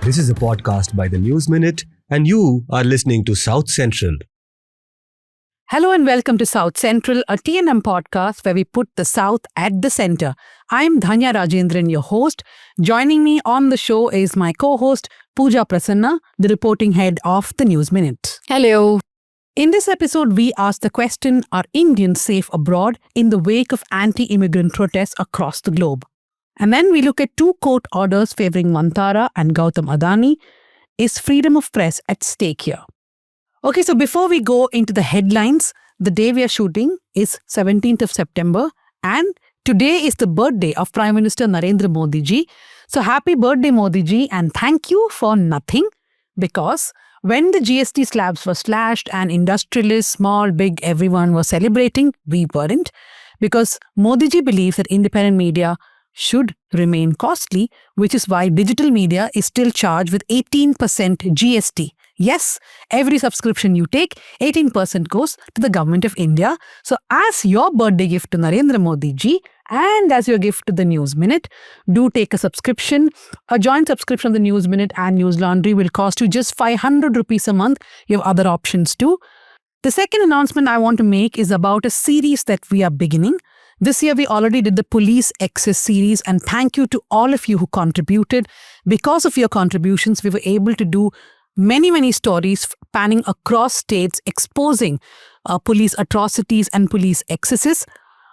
This is a podcast by the News Minute, and you are listening to South Central. Hello and welcome to South Central, a T&M podcast where we put the South at the center. I'm Dhanya Rajendran, your host. Joining me on the show is my co-host, Pooja Prasanna, the reporting head of the News Minute. Hello. In this episode, we ask the question, are Indians safe abroad in the wake of anti-immigrant protests across the globe? And then we look at two court orders favoring Mantara and Gautam Adani. Is freedom of press at stake here? Okay, so before we go into the headlines, the day we are shooting is 17th of September and today is the birthday of Prime Minister Narendra Modi ji. So happy birthday Modi ji and thank you for nothing, because when the GST slabs were slashed and industrialists, small, big, everyone was celebrating, we weren't, because Modi ji believes that independent media should remain costly, which is why digital media is still charged with 18% GST. Yes, every subscription you take, 18% goes to the government of India. So as your birthday gift to Narendra Modi ji and as your gift to the News Minute, do take a subscription. A joint subscription of the News Minute and News Laundry will cost you just 500 rupees a month. You have other options too. The second announcement I want to make is about a series that we are beginning. This year, we already did the Police Access series, and thank you to all of you who contributed. Because of your contributions, we were able to do many stories panning across states, exposing police atrocities and police excesses.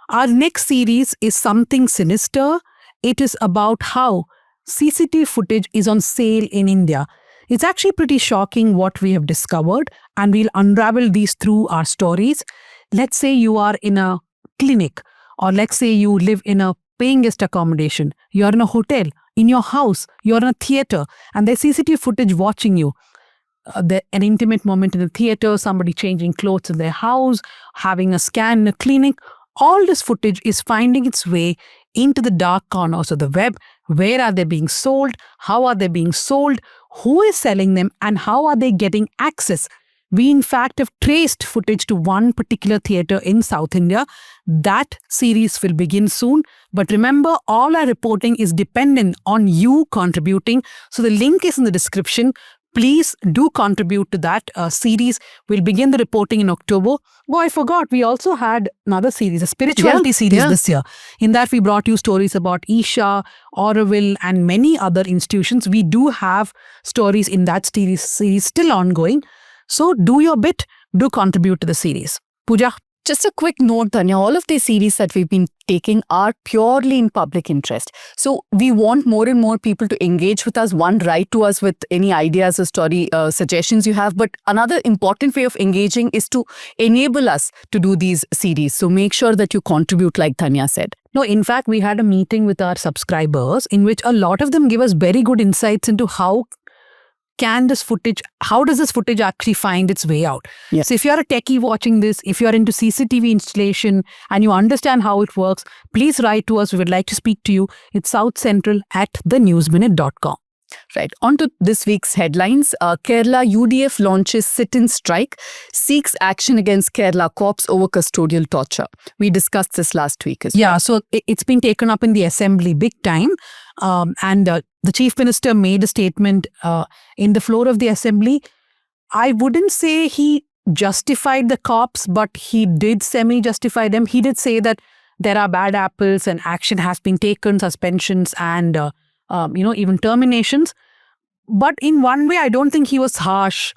Our next series is something sinister. It is about how CCTV footage is on sale in India. It's actually pretty shocking what we have discovered, and we'll unravel these through our stories. Let's say you are in a clinic, or let's say you live in a paying guest accommodation, you're in a hotel, in your house, you're in a theater, and there's CCTV footage watching you. An intimate moment in the theater, somebody changing clothes in their house, having a scan in a clinic. All this footage is finding its way into the dark corners of the web. Where are they being sold? How are they being sold? Who is selling them? And how are they getting access? We, in fact, have traced footage to one particular theater in South India. That series will begin soon. But remember, all our reporting is dependent on you contributing. So the link is in the description. Please do contribute to that series. We'll begin the reporting in October. Oh, I forgot. We also had another series, a spirituality series this year. In that, we brought you stories about Isha, Auroville, and many other institutions. We do have stories in that series still ongoing. So do your bit, do contribute to the series. Pooja? Just a quick note, Dhanya, all of these series that we've been taking are purely in public interest. So we want more and more people to engage with us. One, write to us with any ideas or story suggestions you have. But another important way of engaging is to enable us to do these series. So make sure that you contribute, like Dhanya said. No, in fact, we had a meeting with our subscribers in which a lot of them give us very good insights into how does this footage actually find its way out? Yeah. So if you're a techie watching this, if you're into CCTV installation and you understand how it works, please write to us. We would like to speak to you. It's southcentral@thenewsminute.com. Right. On to this week's headlines. Kerala UDF launches sit-in strike, seeks action against Kerala cops over custodial torture. We discussed this last week as well. Yeah, so it's been taken up in the assembly big time. And the chief minister made a statement in the floor of the assembly. I wouldn't say he justified the cops, but he did semi-justify them. He did say that there are bad apples and action has been taken, suspensions and even terminations. But in one way, I don't think he was harsh.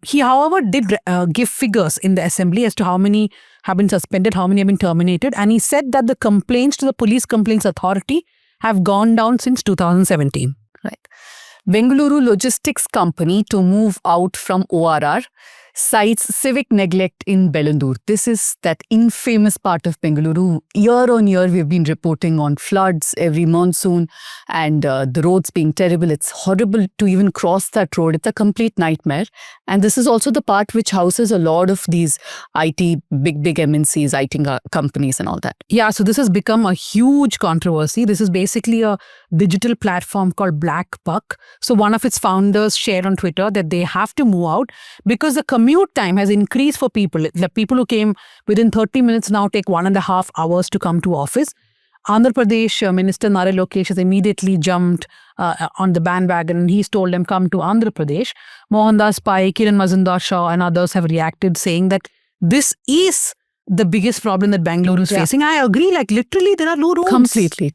He, however, did give figures in the assembly as to how many have been suspended, how many have been terminated. And he said that the complaints to the Police Complaints Authority have gone down since 2017. Right. Bengaluru Logistics Company to move out from ORR cites civic neglect in Bellandur. This is that infamous part of Bengaluru. Year on year, we've been reporting on floods every monsoon and the roads being terrible. It's horrible to even cross that road. It's a complete nightmare. And this is also the part which houses a lot of these IT, big MNCs, IT companies and all that. Yeah, so this has become a huge controversy. This is basically a digital platform called Black Buck. So one of its founders shared on Twitter that they have to move out because the commute time has increased for people. The people who came within 30 minutes now take 1.5 hours to come to office. Andhra Pradesh Minister Nara Lokesh has immediately jumped on the bandwagon and he's told them come to Andhra Pradesh. Mohandas Pai, Kiran Mazumdar Shaw and others have reacted saying that this is the biggest problem that Bangalore is facing. I agree, like literally there are no roads. Completely.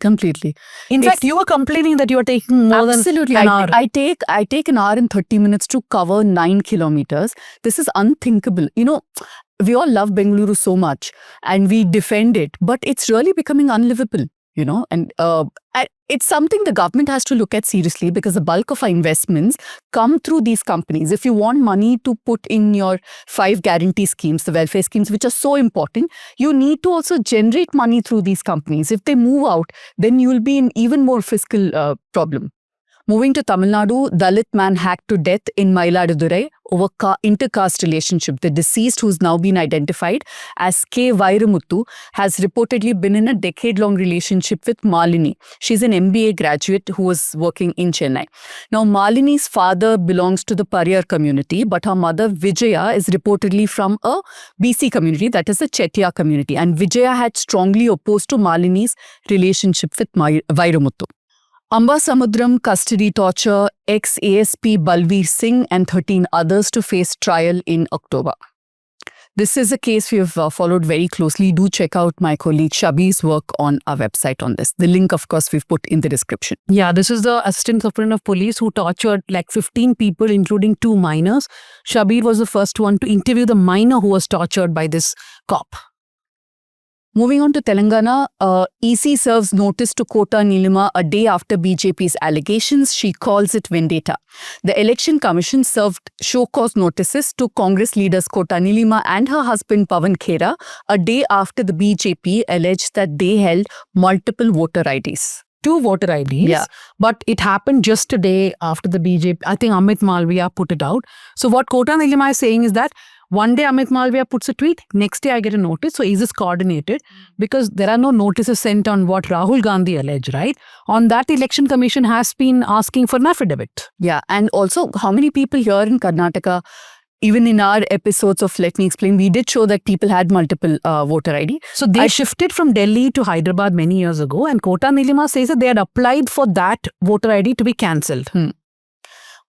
In fact, you were complaining that you are taking more than an hour. I take an hour and 30 minutes to cover 9 kilometers. This is unthinkable. You know, we all love Bengaluru so much and we defend it, but it's really becoming unlivable, you know, and it's something the government has to look at seriously because the bulk of our investments come through these companies. If you want money to put in your 5 guarantee schemes, the welfare schemes, which are so important, you need to also generate money through these companies. If they move out, then you will be in even more fiscal problem. Moving to Tamil Nadu, Dalit man hacked to death in Mayiladurai over intercaste relationship. The deceased, who's now been identified as K. Vairamuthu, has reportedly been in a decade-long relationship with Malini. She's an MBA graduate who was working in Chennai. Now, Malini's father belongs to the Pariyar community, but her mother, Vijaya, is reportedly from a BC community, that is a Chettiar community. And Vijaya had strongly opposed to Malini's relationship with Vairamuthu. Ambasamudram custody torture, ex-ASP Balveer Singh and 13 others to face trial in October. This is a case we have followed very closely. Do check out my colleague Shabir's work on our website on this. The link, of course, we've put in the description. Yeah, this is the Assistant Superintendent of Police who tortured like 15 people, including 2 minors. Shabir was the first one to interview the minor who was tortured by this cop. Moving on to Telangana, EC serves notice to Kota Nilima a day after BJP's allegations. She calls it vendetta. The Election Commission served show cause notices to Congress leaders Kota Nilima and her husband Pawan Khera a day after the BJP alleged that they held multiple voter IDs. 2 voter IDs. Yeah. But it happened just a day after the BJP. I think Amit Malviya put it out. So what Kota Nilima is saying is that one day Amit Malviya puts a tweet, next day I get a notice. So is this coordinated? Because there are no notices sent on what Rahul Gandhi alleged, right? On that, the Election Commission has been asking for an affidavit. Yeah, and also how many people here in Karnataka, even in our episodes of Let Me Explain, we did show that people had multiple voter ID. So they shifted from Delhi to Hyderabad many years ago, and Kota Nilima says that they had applied for that voter ID to be cancelled.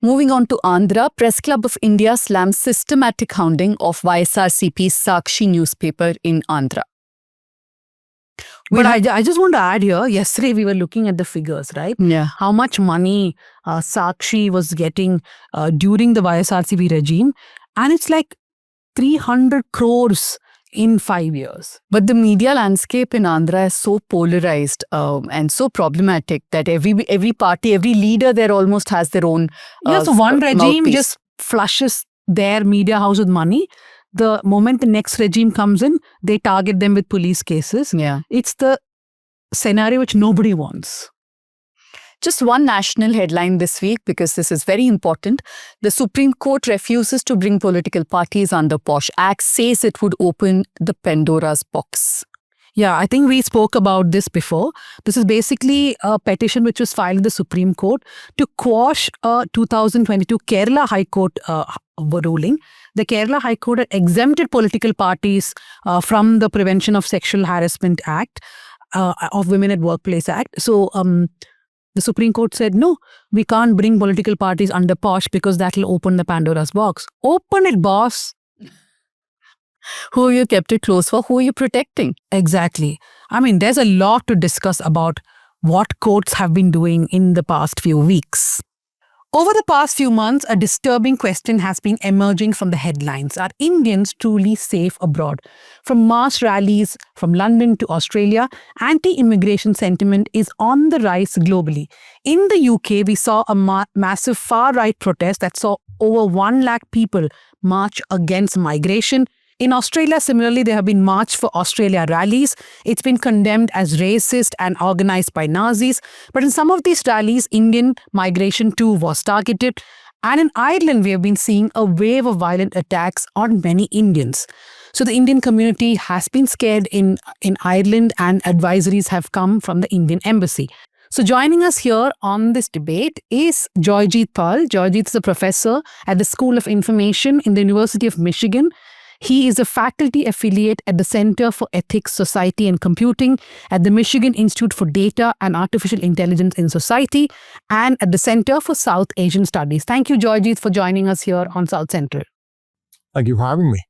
Moving on to Andhra, Press Club of India slams systematic hounding of YSRCP's Sakshi newspaper in Andhra. But I just want to add here, yesterday we were looking at the figures, right? Yeah. How much money Sakshi was getting during the YSRCP regime. And it's like 300 crores in 5 years. But the media landscape in Andhra is so polarized and so problematic that every party, every leader there almost has their own so one regime mouthpiece. just flushes their media house with money. The moment the next regime comes in, they target them with police cases. Yeah. It's the scenario which nobody wants. Just one national headline this week, because this is very important. The Supreme Court refuses to bring political parties under POSH Act, says it would open the Pandora's box. Yeah, I think we spoke about this before. This is basically a petition which was filed in the Supreme Court to quash a 2022 Kerala High Court ruling. The Kerala High Court had exempted political parties from the Prevention of Sexual Harassment Act, of Women at Workplace Act. So, the Supreme Court said, no, we can't bring political parties under POSH because that will open the Pandora's box. Open it, boss. Who you kept it close for? Who are you protecting? Exactly. I mean, there's a lot to discuss about what courts have been doing in the past few weeks. Over the past few months, a disturbing question has been emerging from the headlines. Are Indians truly safe abroad? From mass rallies from London to Australia, anti-immigration sentiment is on the rise globally. In the UK, we saw a massive far-right protest that saw over 1 lakh people march against migration. In Australia, similarly, there have been March for Australia rallies. It's been condemned as racist and organized by Nazis. But in some of these rallies, Indian migration too was targeted. And in Ireland, we have been seeing a wave of violent attacks on many Indians. So the Indian community has been scared in Ireland, and advisories have come from the Indian embassy. So joining us here on this debate is Joyjeet Pal. Joyjeet is a professor at the School of Information in the University of Michigan. He is a faculty affiliate at the Center for Ethics, Society and Computing at the Michigan Institute for Data and Artificial Intelligence in Society and at the Center for South Asian Studies. Thank you, Joyjeet, for joining us here on South Central. Thank you for having me.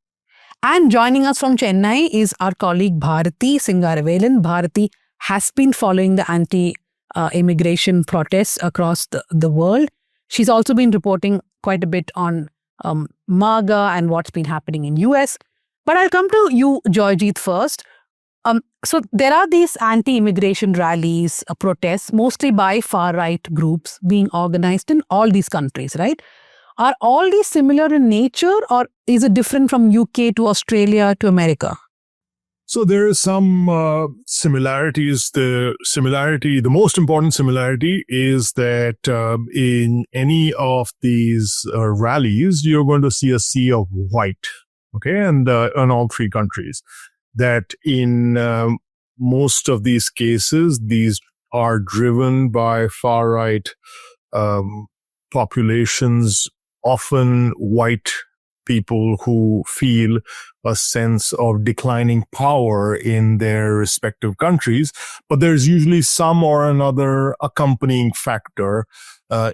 And joining us from Chennai is our colleague Bharati Singaravelan. Bharati has been following the anti-immigration protests across the world. She's also been reporting quite a bit on MAGA and what's been happening in US. But I'll come to you, Joyjeet, first. So there are these anti-immigration rallies, protests, mostly by far-right groups being organized in all these countries, right? Are all these similar in nature, or is it different from UK to Australia to America? So there is some similarities. The most important similarity is that in any of these rallies, you're going to see a sea of white, okay, and in all three countries. That in most of these cases, these are driven by far-right populations, often white people who feel a sense of declining power in their respective countries. But there's usually some or another accompanying factor.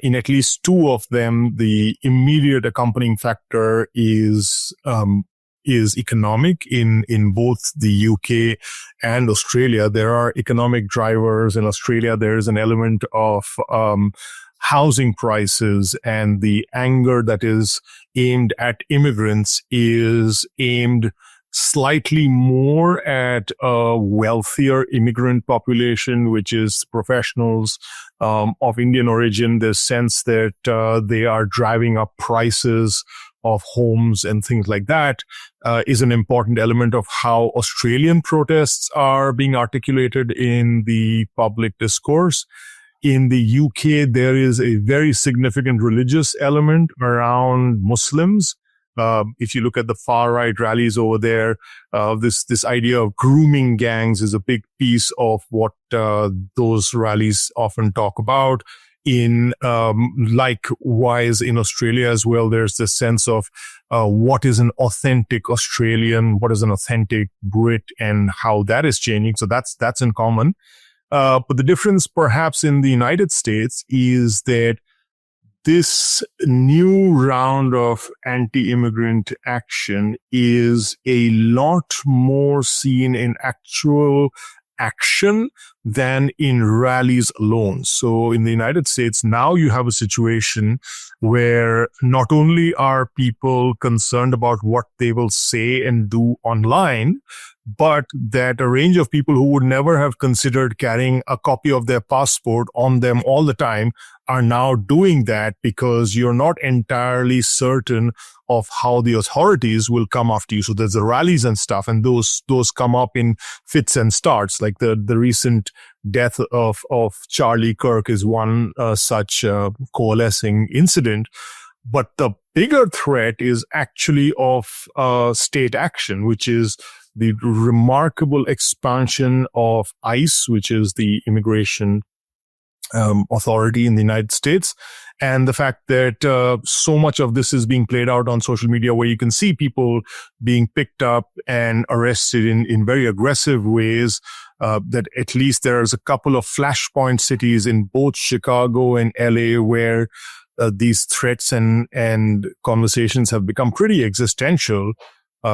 In at least two of them, the immediate accompanying factor is economic. In both the UK and Australia, there are economic drivers. In Australia, there is an element of housing prices, and the anger that is aimed at immigrants is aimed slightly more at a wealthier immigrant population, which is professionals of Indian origin. There's sense that they are driving up prices of homes and things like that is an important element of how Australian protests are being articulated in the public discourse. In the UK, there is a very significant religious element around Muslims. If you look at the far-right rallies over there, this idea of grooming gangs is a big piece of what those rallies often talk about. Likewise, in Australia as well, there's this sense of what is an authentic Australian, what is an authentic Brit, and how that is changing. So that's in common. But the difference perhaps in the United States is that this new round of anti-immigrant action is a lot more seen in actual action than in rallies alone. So in the United States, now you have a situation where not only are people concerned about what they will say and do online, but that a range of people who would never have considered carrying a copy of their passport on them all the time are now doing that because you're not entirely certain of how the authorities will come after you. So there's the rallies and stuff, and those come up in fits and starts. Like the recent death of Charlie Kirk is one such coalescing incident. But the bigger threat is actually of state action, which is the remarkable expansion of ICE, which is the immigration authority in the United States, and the fact that so much of this is being played out on social media, where you can see people being picked up and arrested in very aggressive ways. That at least there's a couple of flashpoint cities in both Chicago and LA where these threats and conversations have become pretty existential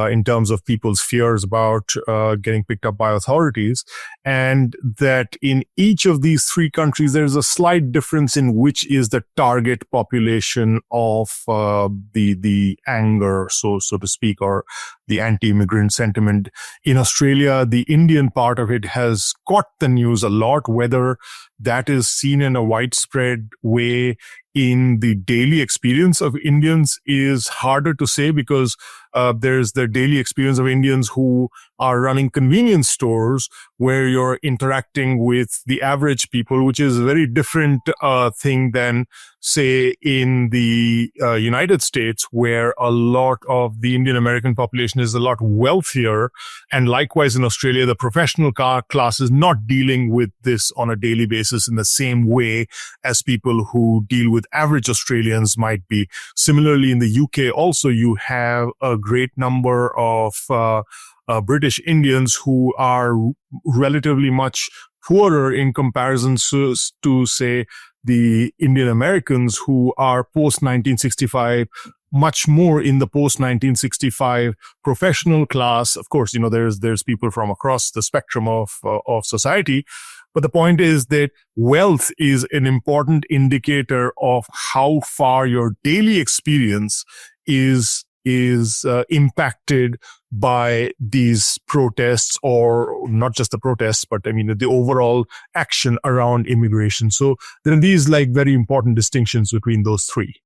in terms of people's fears about getting picked up by authorities. And that in each of these three countries, there's a slight difference in which is the target population of the anger, so to speak, or the anti-immigrant sentiment. In Australia, the Indian part of it has caught the news a lot. Whether that is seen in a widespread way in the daily experience of Indians is harder to say, because there's the daily experience of Indians who are running convenience stores where you're interacting with the average people, which is a very different thing than, say, in the United States, where a lot of the Indian American population is a lot wealthier. And likewise in Australia, the professional class is not dealing with this on a daily basis in the same way as people who deal with average Australians might be. Similarly, in the UK also, you have a great number of British Indians who are relatively much poorer in comparison to, say, the Indian Americans who are post-1965, much more in the post-1965 professional class. Of course, there's people from across the spectrum of society. But the point is that wealth is an important indicator of how far your daily experience is impacted by these protests, or not just the protests, but the overall action around immigration. So there are these very important distinctions between those three.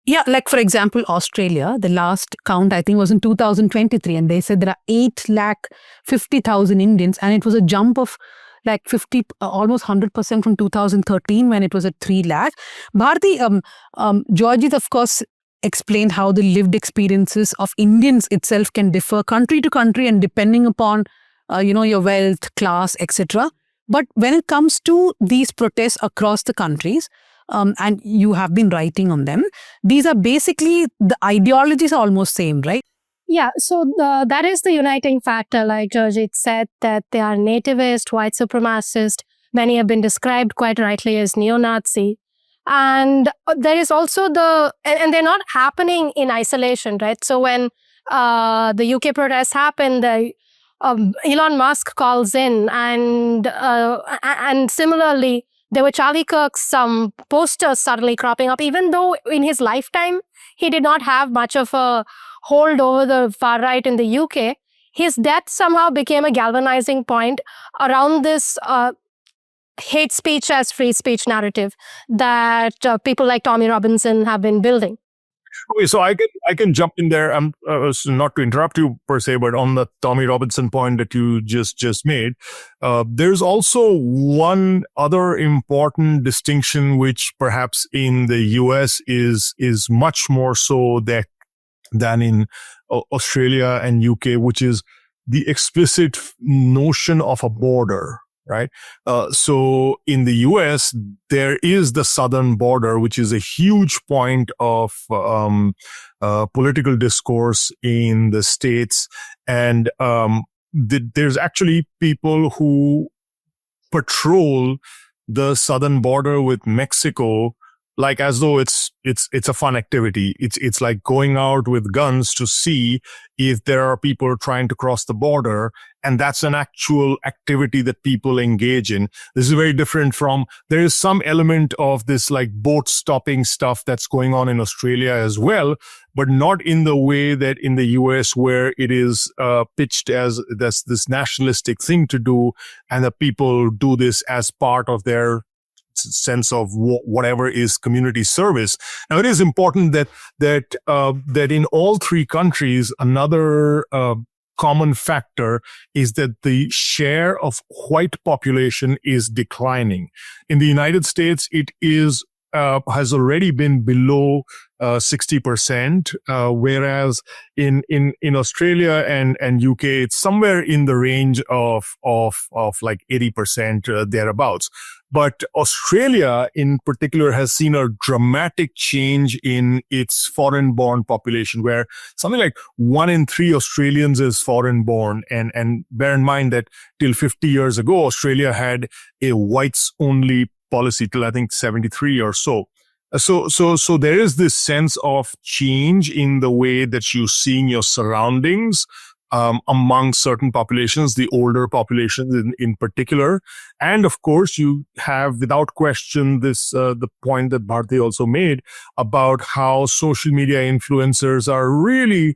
Yeah, like for example, Australia, the last count I think was in 2023, and they said there are 850,000 Indians, and it was a jump of like 50, almost 100% from 2013 when it was at 3 lakh. Bharti, Georgit, of course, explained how the lived experiences of Indians itself can differ country to country and depending upon, your wealth, class, etc. But when it comes to these protests across the countries, and you have been writing on them, these are basically, the ideologies are almost same, right? Yeah, so that is the uniting factor, like Georgit said, that they are nativist, white supremacist. Many have been described quite rightly as neo-Nazi. And there is also and they're not happening in isolation, right? So when the UK protests happened, Elon Musk calls in, and similarly, there were Charlie Kirk's posters suddenly cropping up, even though in his lifetime, he did not have much of a hold over the far right in the UK. His death somehow became a galvanizing point around this hate speech as free speech narrative that people like Tommy Robinson have been building. Okay, so I can jump in there. Not to interrupt you per se, but on the Tommy Robinson point that you just made, there's also one other important distinction, which perhaps in the US is much more so than in Australia and UK, which is the explicit notion of a border. Right. So in the US, there is the southern border, which is a huge point of political discourse in the States. And there's actually people who patrol the southern border with Mexico like as though it's a fun activity. It's like going out with guns to see if there are people trying to cross the border, and that's an actual activity that people engage in. This is very different from, there is some element of this like boat stopping stuff that's going on in Australia as well, but not in the way that in the US, where it is pitched as this nationalistic thing to do, and the people do this as part of their sense of whatever is community service. Now, it is important that in all three countries, another common factor is that the share of white population is declining. In the United States, it is has already been below 60%, whereas in Australia and UK, it's somewhere in the range of like 80% thereabouts. But Australia in particular has seen a dramatic change in its foreign-born population, where something like 1 in 3 Australians is foreign-born. And bear in mind that till 50 years ago, Australia had a whites-only policy till I think 73 or so. So there is this sense of change in the way that you're seeing your surroundings among certain populations, the older populations in particular. And of course, you have, without question, this the point that Bharti also made about how social media influencers are really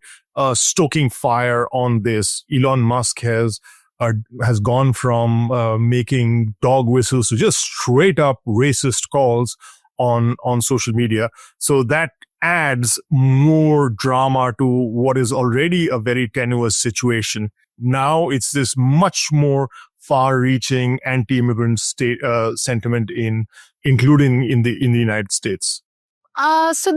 stoking fire on this. Elon Musk has gone from making dog whistles to just straight up racist calls on social media. So that adds more drama to what is already a very tenuous situation. Now it's this much more far-reaching anti-immigrant state sentiment including in the United States. So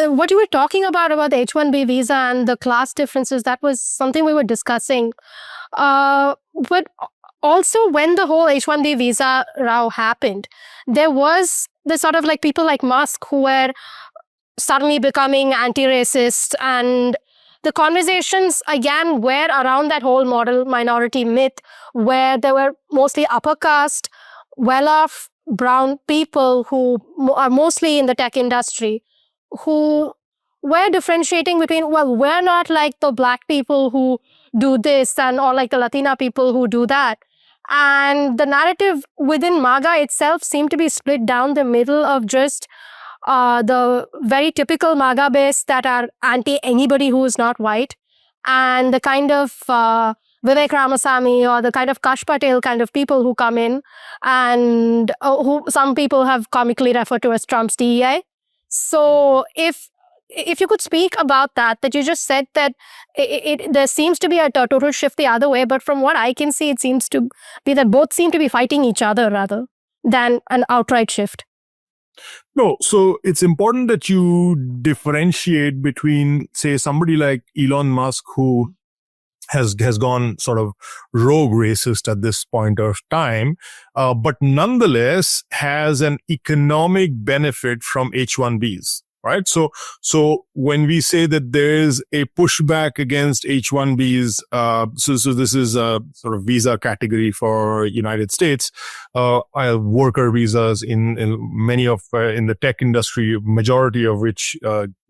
what you were talking about the H1B visa and the class differences, that was something we were discussing. But also when the whole H1B visa row happened, there was the sort of like people like Musk who were suddenly becoming anti-racist and the conversations again were around that whole model minority myth, where there were mostly upper caste, well-off brown people who are mostly in the tech industry, who were differentiating between, well, we're not like the black people who do this and or like the Latina people who do that. And the narrative within MAGA itself seemed to be split down the middle of just the very typical MAGA base that are anti anybody who is not white, and the kind of Vivek Ramasamy or the kind of Kash Patel kind of people who come in and who some people have comically referred to as Trump's DEI. So if you could speak about that you just said that there seems to be a total shift the other way, but from what I can see, it seems to be that both seem to be fighting each other rather than an outright shift. No, so it's important that you differentiate between, say, somebody like Elon Musk, who has gone sort of rogue racist at this point of time, but nonetheless has an economic benefit from H1Bs. Right. So when we say that there is a pushback against H1Bs, so this is a sort of visa category for United States, worker visas in many of, in the tech industry, majority of which,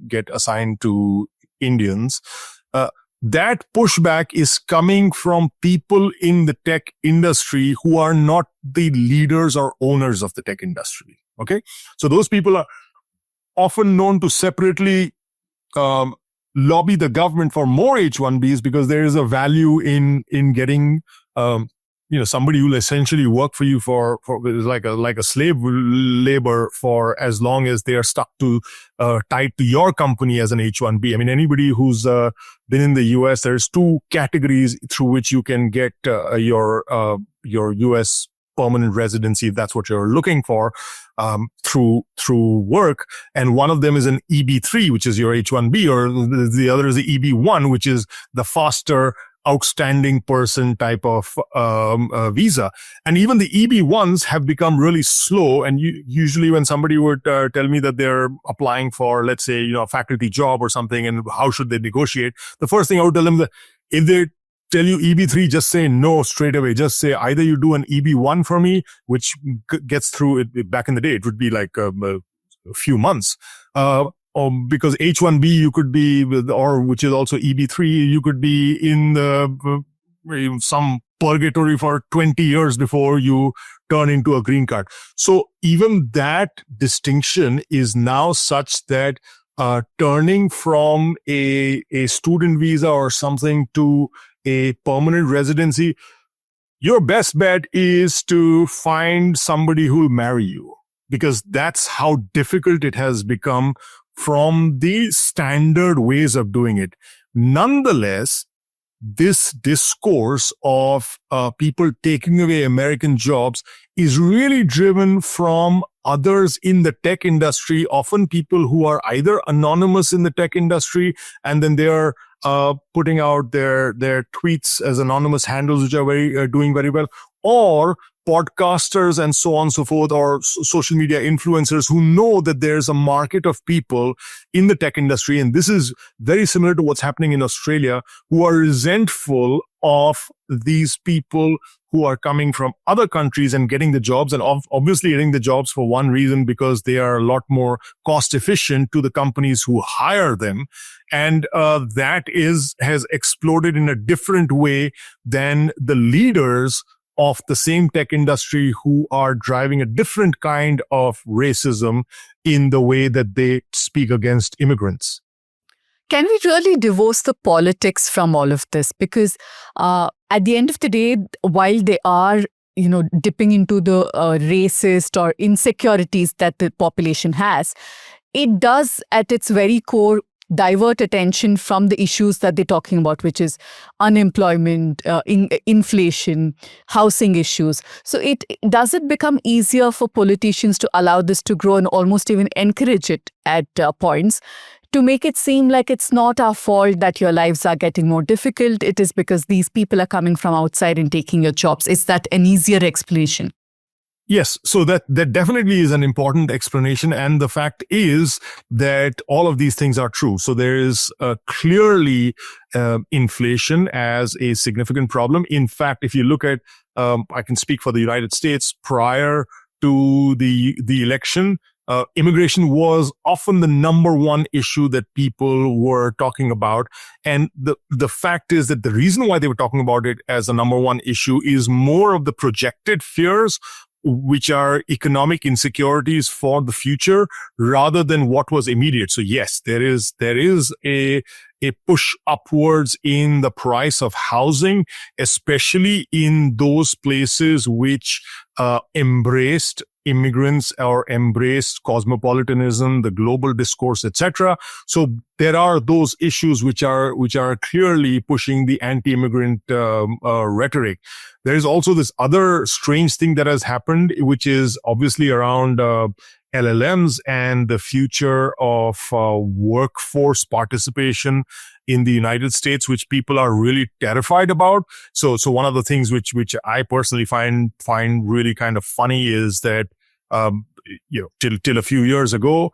get assigned to Indians. That pushback is coming from people in the tech industry who are not the leaders or owners of the tech industry. Okay. So those people are often known to separately lobby the government for more H1Bs because there is a value in getting somebody who will essentially work for you for like a slave labor for as long as they are stuck to tied to your company as an H1B. I mean, anybody who's been in the US, there's two categories through which you can get your US permanent residency, if that's what you're looking for, through work. And one of them is an EB3, which is your H1B, or the other is the EB1, which is the faster outstanding person type of visa. And even the EB1s have become really slow. And usually when somebody would tell me that they're applying for, let's say, a faculty job or something, and how should they negotiate, the first thing I would tell them that if they tell you EB3, just say no straight away. Just say either you do an EB1 for me, which gets through it. Back in the day, it would be like a few months. Or because H1B, you could be, or which is also EB3, you could be in some purgatory for 20 years before you turn into a green card. So even that distinction is now such that turning from a student visa or something to a permanent residency, your best bet is to find somebody who will marry you, because that's how difficult it has become from the standard ways of doing it. Nonetheless, this discourse of people taking away American jobs is really driven from others in the tech industry, often people who are either anonymous in the tech industry, and then they are putting out their tweets as anonymous handles, which are doing very well, or podcasters and so on and so forth, or social media influencers who know that there's a market of people in the tech industry. And this is very similar to what's happening in Australia, who are resentful of these people who are coming from other countries and getting the jobs, and obviously getting the jobs for one reason, because they are a lot more cost efficient to the companies who hire them. And that has exploded in a different way than the leaders of the same tech industry who are driving a different kind of racism in the way that they speak against immigrants. Can we really divorce the politics from all of this? Because at the end of the day, while they are, dipping into the racist or insecurities that the population has, it does at its very core divert attention from the issues that they're talking about, which is unemployment, inflation, housing issues. So does it become easier for politicians to allow this to grow and almost even encourage it at points, to make it seem like it's not our fault that your lives are getting more difficult? It is because these people are coming from outside and taking your jobs. Is that an easier explanation? Yes, so that definitely is an important explanation, and the fact is that all of these things are true. So there is clearly inflation as a significant problem. In fact, if you look at, I can speak for the United States, prior to the election, immigration was often the number one issue that people were talking about. And the fact is that the reason why they were talking about it as a number one issue is more of the projected fears, which are economic insecurities for the future, rather than what was immediate. So yes, there is a push upwards in the price of housing, especially in those places which embraced immigrants or embraced cosmopolitanism, the global discourse, etc. So there are those issues which are clearly pushing the anti-immigrant rhetoric. There is also this other strange thing that has happened, which is obviously around LLMs and the future of workforce participation in the United States, which people are really terrified about. So one of the things which I personally find really kind of funny is that till a few years ago,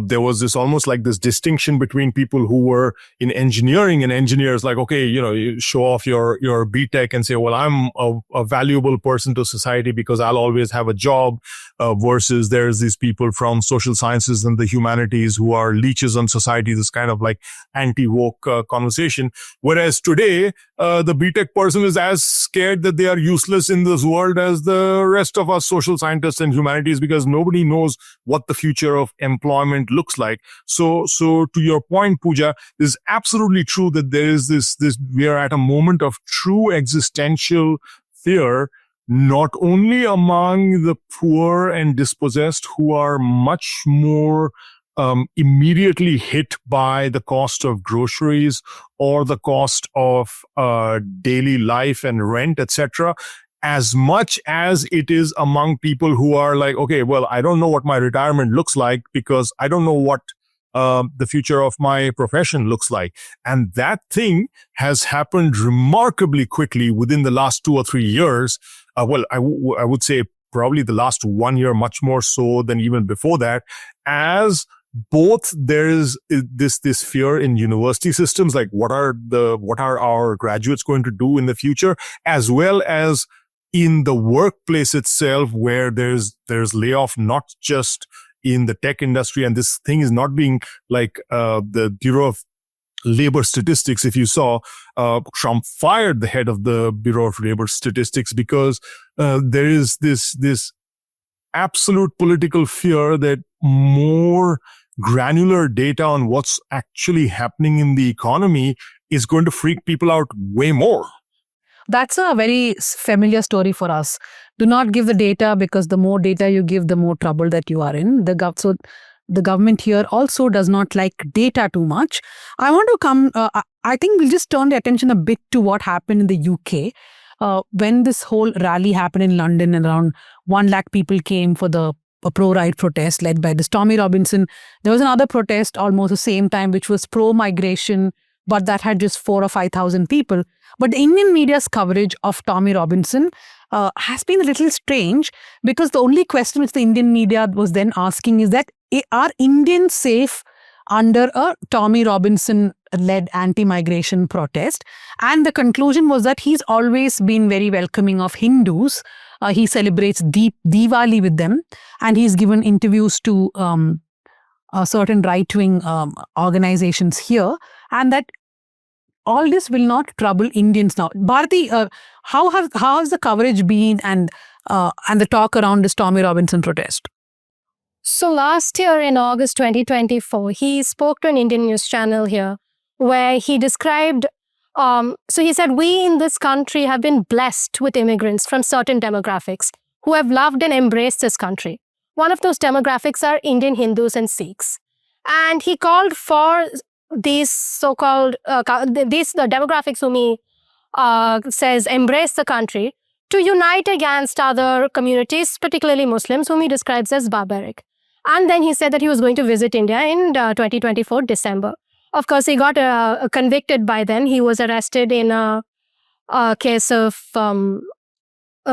there was this almost like this distinction between people who were in engineering and engineers, like, okay, you show off your BTech and say, well, I'm a valuable person to society because I'll always have a job, versus there's these people from social sciences and the humanities who are leeches on society, this kind of like anti-woke conversation. Whereas today, the BTech person is as scared that they are useless in this world as the rest of us social scientists and humanities, because nobody knows what the future of employment looks like. So to your point, Pooja, it is absolutely true that there is this we are at a moment of true existential fear, not only among the poor and dispossessed, who are much more immediately hit by the cost of groceries or the cost of daily life and rent, etc., as much as it is among people who are like, okay, well, I don't know what my retirement looks like because I don't know what the future of my profession looks like. And that thing has happened remarkably quickly within the last 2 or 3 years. I would say probably the last 1 year, much more so than even before that, as both there is this fear in university systems, like what are our graduates going to do in the future, as well as in the workplace itself, where there's layoff, not just in the tech industry. And this thing is not being like the Bureau of Labor Statistics. If you saw, Trump fired the head of the Bureau of Labor Statistics because there is this absolute political fear that more granular data on what's actually happening in the economy is going to freak people out way more. That's a very familiar story for us. Do not give the data, because the more data you give, the more trouble that you are in. So the government here also does not like data too much. I want to come, I think we'll just turn the attention a bit to what happened in the UK. When this whole rally happened in London and around 1 lakh people came for the pro-right protest led by this Tommy Robinson. There was another protest almost the same time, which was pro-migration, but that had just 4,000 or 5,000 people. But the Indian media's coverage of Tommy Robinson has been a little strange, because the only question which the Indian media was then asking is that, are Indians safe under a Tommy Robinson-led anti-migration protest? And the conclusion was that he's always been very welcoming of Hindus. He celebrates Diwali with them, and he's given interviews to certain right-wing organizations here, and that all this will not trouble Indians now. Bharati, how has the coverage been and the talk around this Tommy Robinson protest? So last year in August 2024, he spoke to an Indian news channel here where he described, so he said, we in this country have been blessed with immigrants from certain demographics who have loved and embraced this country. One of those demographics are Indian Hindus and Sikhs. And he called for these so-called, the demographics whom he says embrace the country, to unite against other communities, particularly Muslims, whom he describes as barbaric. And then he said that he was going to visit India in 2024 December. Of course, he got convicted by then. He was arrested in a case of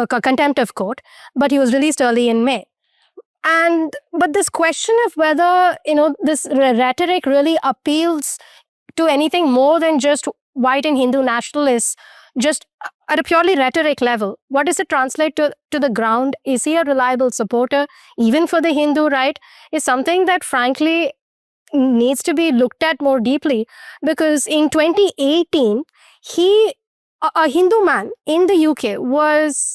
contempt of court, but he was released early in May. But this question of whether, this rhetoric really appeals to anything more than just white and Hindu nationalists, just at a purely rhetoric level, what does it translate to the ground? Is he a reliable supporter, even for the Hindu right? Is something that, frankly, needs to be looked at more deeply. Because in 2018, a Hindu man in the UK was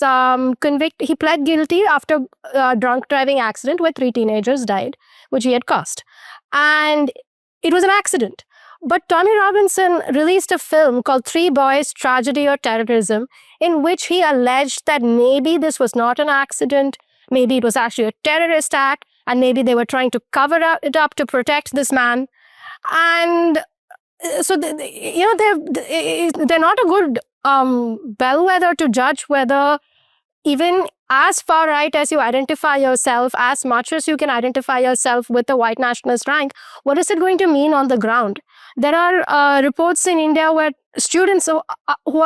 convicted. He pled guilty after a drunk driving accident where 3 teenagers died, which he had caused. And it was an accident. But Tommy Robinson released a film called 3 Boys, Tragedy or Terrorism, in which he alleged that maybe this was not an accident, maybe it was actually a terrorist act, and maybe they were trying to cover it up to protect this man. And so, they're not a good bellwether to judge whether, even as far right as you identify yourself, as much as you can identify yourself with the white nationalist rank, what is it going to mean on the ground? There are reports in India where students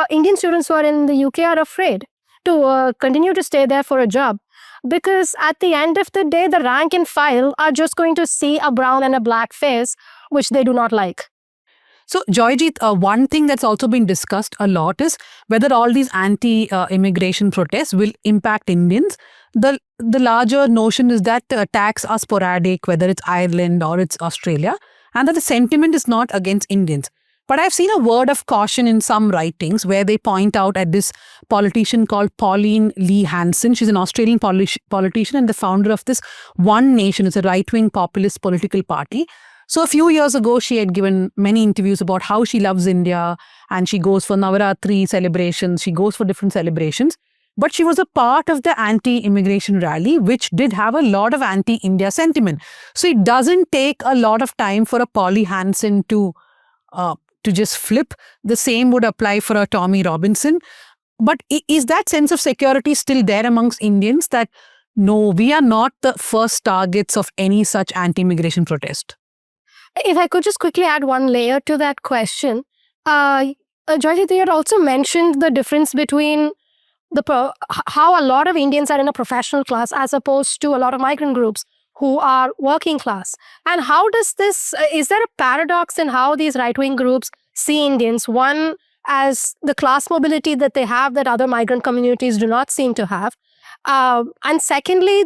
Indian students who are in the UK are afraid to continue to stay there for a job, because at the end of the day, the rank and file are just going to see a brown and a black face, which they do not like. So, Joyjeet, one thing that's also been discussed a lot is whether all these anti-immigration protests will impact Indians. The larger notion is that attacks are sporadic, whether it's Ireland or it's Australia, and that the sentiment is not against Indians. But I've seen a word of caution in some writings where they point out at this politician called Pauline Lee Hanson. She's an Australian politician and the founder of this One Nation. It's a right-wing populist political party. So a few years ago, she had given many interviews about how she loves India and she goes for Navaratri celebrations, she goes for different celebrations. But she was a part of the anti-immigration rally, which did have a lot of anti-India sentiment. So it doesn't take a lot of time for a Polly Hanson to just flip. The same would apply for a Tommy Robinson. But is that sense of security still there amongst Indians that, no, we are not the first targets of any such anti-immigration protest? If I could just quickly add one layer to that question, Joyjeet, you had also mentioned the difference between how a lot of Indians are in a professional class as opposed to a lot of migrant groups who are working class. And how does is there a paradox in how these right-wing groups see Indians? One, as the class mobility that they have that other migrant communities do not seem to have. And secondly,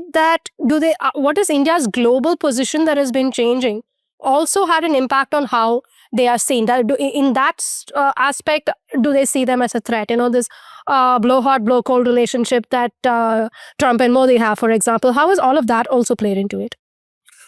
what is India's global position that has been changing also had an impact on how they are seen. In that aspect, do they see them as a threat? This blow hot, blow cold relationship that Trump and Modi have, for example. How has all of that also played into it?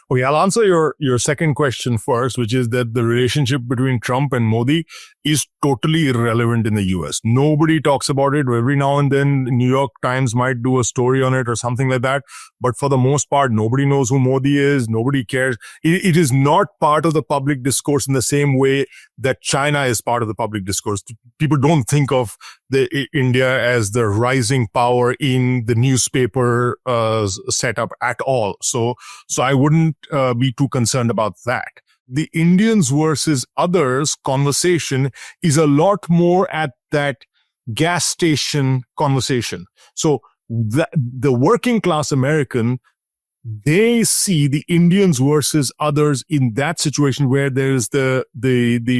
Okay, I'll answer your second question first, which is that the relationship between Trump and Modi is totally irrelevant in the US. Nobody talks about it. Every now and then, New York Times might do a story on it or something like that. But for the most part, nobody knows who Modi is. Nobody cares. It is not part of the public discourse in the same way that China is part of the public discourse. People don't think of India as the rising power in the newspaper setup at all. So I wouldn't be too concerned about that. The Indians versus others conversation is a lot more at that gas station conversation. So the working class American, they see the Indians versus others in that situation where there's the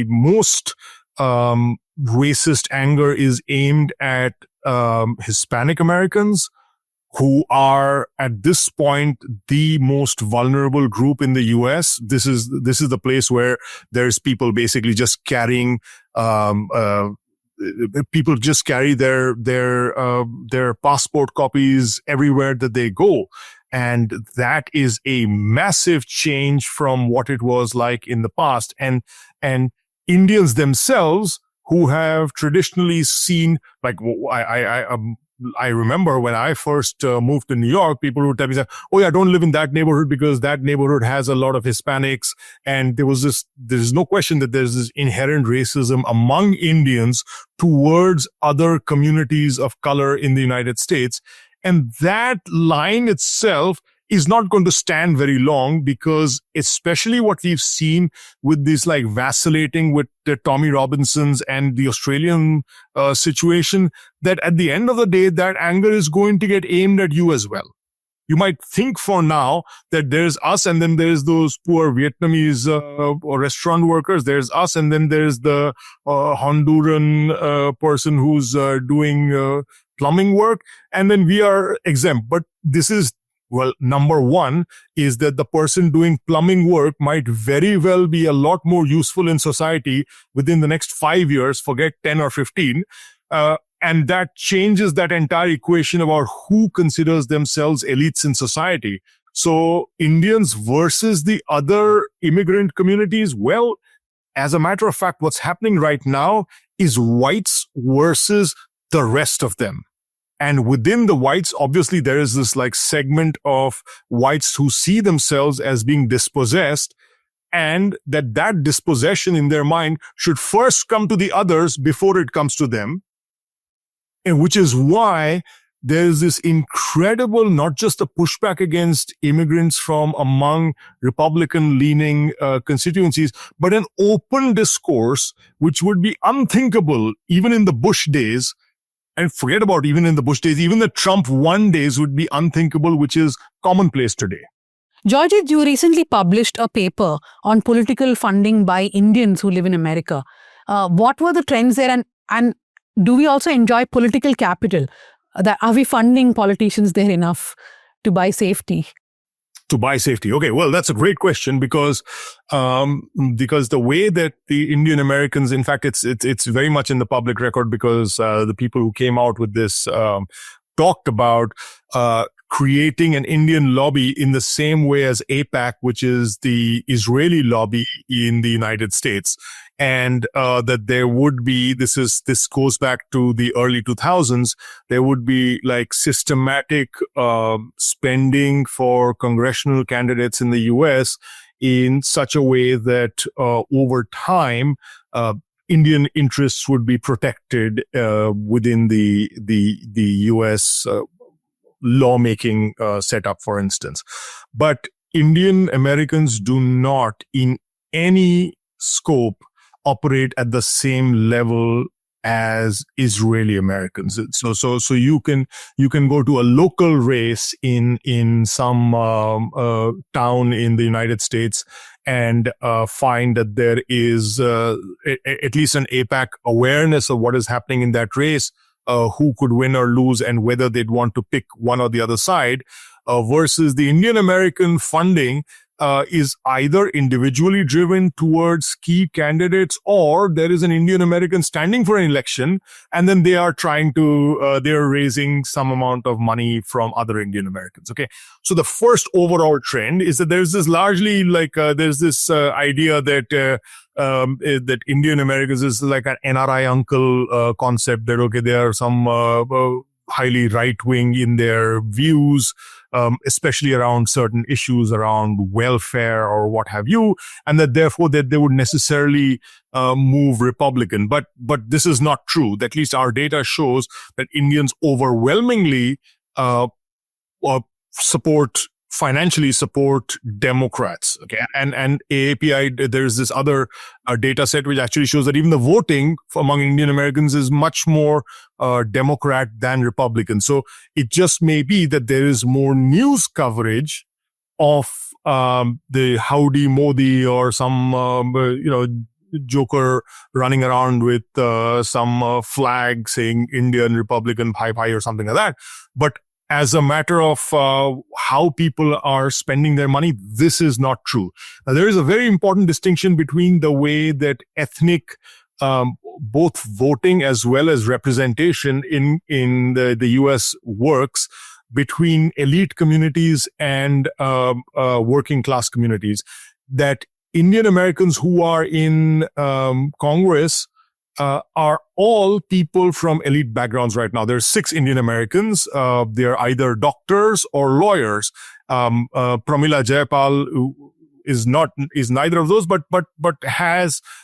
most racist anger is aimed at Hispanic Americans, who are at this point the most vulnerable group in the US. This is the place where there's people basically just carrying people just carry their passport copies everywhere that they go. And that is a massive change from what it was like in the past. And Indians themselves, who have traditionally seen, like, I remember when I first moved to New York, people would tell me, oh yeah, don't live in that neighborhood because that neighborhood has a lot of Hispanics. And there's no question that there's this inherent racism among Indians towards other communities of color in the United States. And that line itself is not going to stand very long, because especially what we've seen with this like vacillating with the Tommy Robinsons and the Australian situation, that at the end of the day, that anger is going to get aimed at you as well. You might think for now that there's us and then there's those poor Vietnamese or restaurant workers. There's us and then there's the Honduran person who's doing plumbing work. And then we are exempt. But this is, well, number one is that the person doing plumbing work might very well be a lot more useful in society within the next 5 years, forget 10 or 15. And that changes that entire equation about who considers themselves elites in society. So Indians versus the other immigrant communities, well, as a matter of fact, what's happening right now is whites versus the rest of them. And within the whites, obviously, there is this like segment of whites who see themselves as being dispossessed, and that dispossession in their mind should first come to the others before it comes to them. And which is why there's this incredible, not just a pushback against immigrants from among Republican-leaning constituencies, but an open discourse which would be unthinkable even in the Bush days. And forget about even in the Bush days, even the Trump 1 days would be unthinkable, which is commonplace today. Georgette, you recently published a paper on political funding by Indians who live in America. What were the trends there, and do we also enjoy political capital? Are we funding politicians there enough to buy safety? To buy safety. Okay, well, that's a great question, because the way that the Indian Americans, in fact, it's very much in the public record, because the people who came out with this talked about creating an Indian lobby in the same way as AIPAC, which is the Israeli lobby in the United States. And that there would be, this goes back to the early 2000s, there would be like systematic spending for congressional candidates in the US in such a way that over time, Indian interests would be protected within the US lawmaking setup, for instance. But Indian Americans do not, in any scope, operate at the same level as Israeli Americans. So you can go to a local race in some town in the United States and find that there is at least an AIPAC awareness of what is happening in that race, who could win or lose, and whether they'd want to pick one or the other side, versus the Indian American funding is either individually driven towards key candidates, or there is an Indian American standing for an election, and then they are trying to, they're raising some amount of money from other Indian Americans. Okay. So the first overall trend is that there's this largely like, there's this idea that, that Indian Americans is like an NRI uncle concept, that, okay, there are some highly right-wing in their views, especially around certain issues around welfare or what have you, and that therefore that they would necessarily move Republican. But this is not true. At least our data shows that Indians overwhelmingly financially support Democrats. Okay, and AAPI, there's this other data set which actually shows that even the voting among Indian Americans is much more Democrat than Republican. So it just may be that there is more news coverage of the Howdy Modi or some joker running around with some flag saying Indian Republican Bhai Bhai or something like that. But as a matter of how people are spending their money, this is not true. Now, there is a very important distinction between the way that ethnic, both voting as well as representation in the US works between elite communities and working class communities. That Indian Americans who are in Congress are all people from elite backgrounds right now. There's 6 Indian Americans. They're either doctors or lawyers. Pramila Jayapal is neither of those, but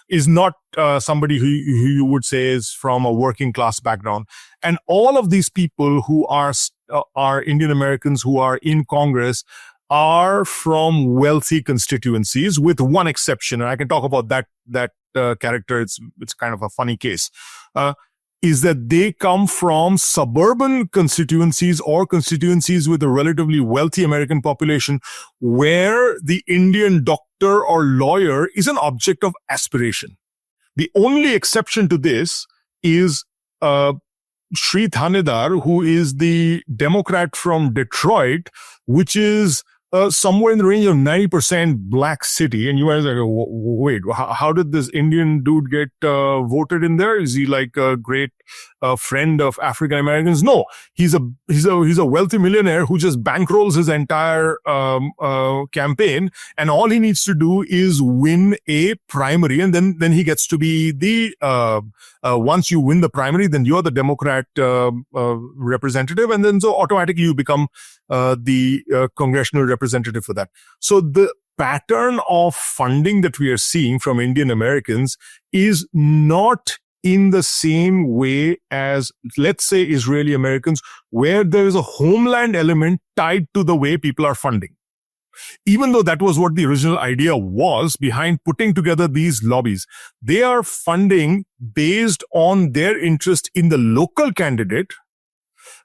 is not somebody who you would say is from a working class background. And all of these people who are Indian Americans who are in Congress are from wealthy constituencies, with one exception, and I can talk about that character. It's kind of a funny case. Is that they come from suburban constituencies or constituencies with a relatively wealthy American population, where the Indian doctor or lawyer is an object of aspiration. The only exception to this is Sri Thanedar, who is the Democrat from Detroit, which is somewhere in the range of 90% black city. And you guys are like, wait, how did this Indian dude get voted in there? Is he like a great friend of African Americans? No, he's a wealthy millionaire who just bankrolls his entire campaign, and all he needs to do is win a primary, and then he gets to be the once you win the primary, then you're the Democrat representative, and then so automatically you become the congressional representative for that. So the pattern of funding that we are seeing from Indian Americans is not in the same way as, let's say, Israeli Americans, where there is a homeland element tied to the way people are funding. Even though that was what the original idea was behind putting together these lobbies, they are funding based on their interest in the local candidate,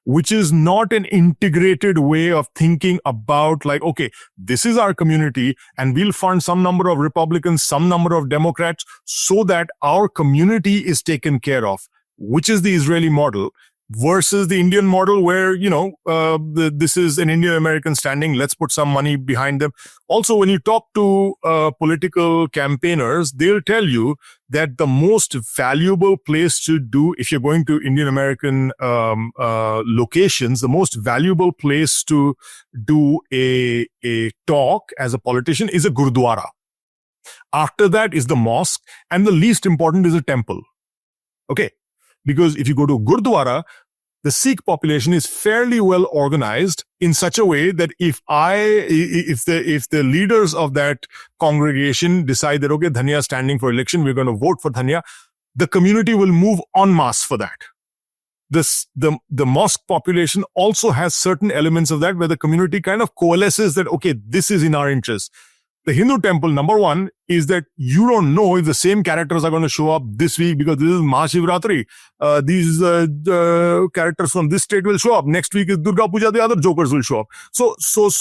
which is not an integrated way of thinking about like, okay, this is our community and we'll fund some number of Republicans, some number of Democrats so that our community is taken care of, which is the Israeli model, versus the Indian model where, this is an Indian American standing, let's put some money behind them. Also, when you talk to political campaigners, they'll tell you that the most valuable place to do, if you're going to Indian American locations, the most valuable place to do a talk as a politician is a Gurdwara. After that is the mosque, and the least important is a temple. Okay. Because if you go to Gurdwara, the Sikh population is fairly well organized in such a way that if the leaders of that congregation decide that, okay, Dhanya is standing for election, we're going to vote for Dhanya, the community will move en masse for that. The mosque population also has certain elements of that where the community kind of coalesces that, okay, this is in our interest. The Hindu temple, number one, is that you don't know if the same characters are going to show up this week because this is Mahashivratri. These characters from this state will show up. Next week is Durga Puja, the other jokers will show up. So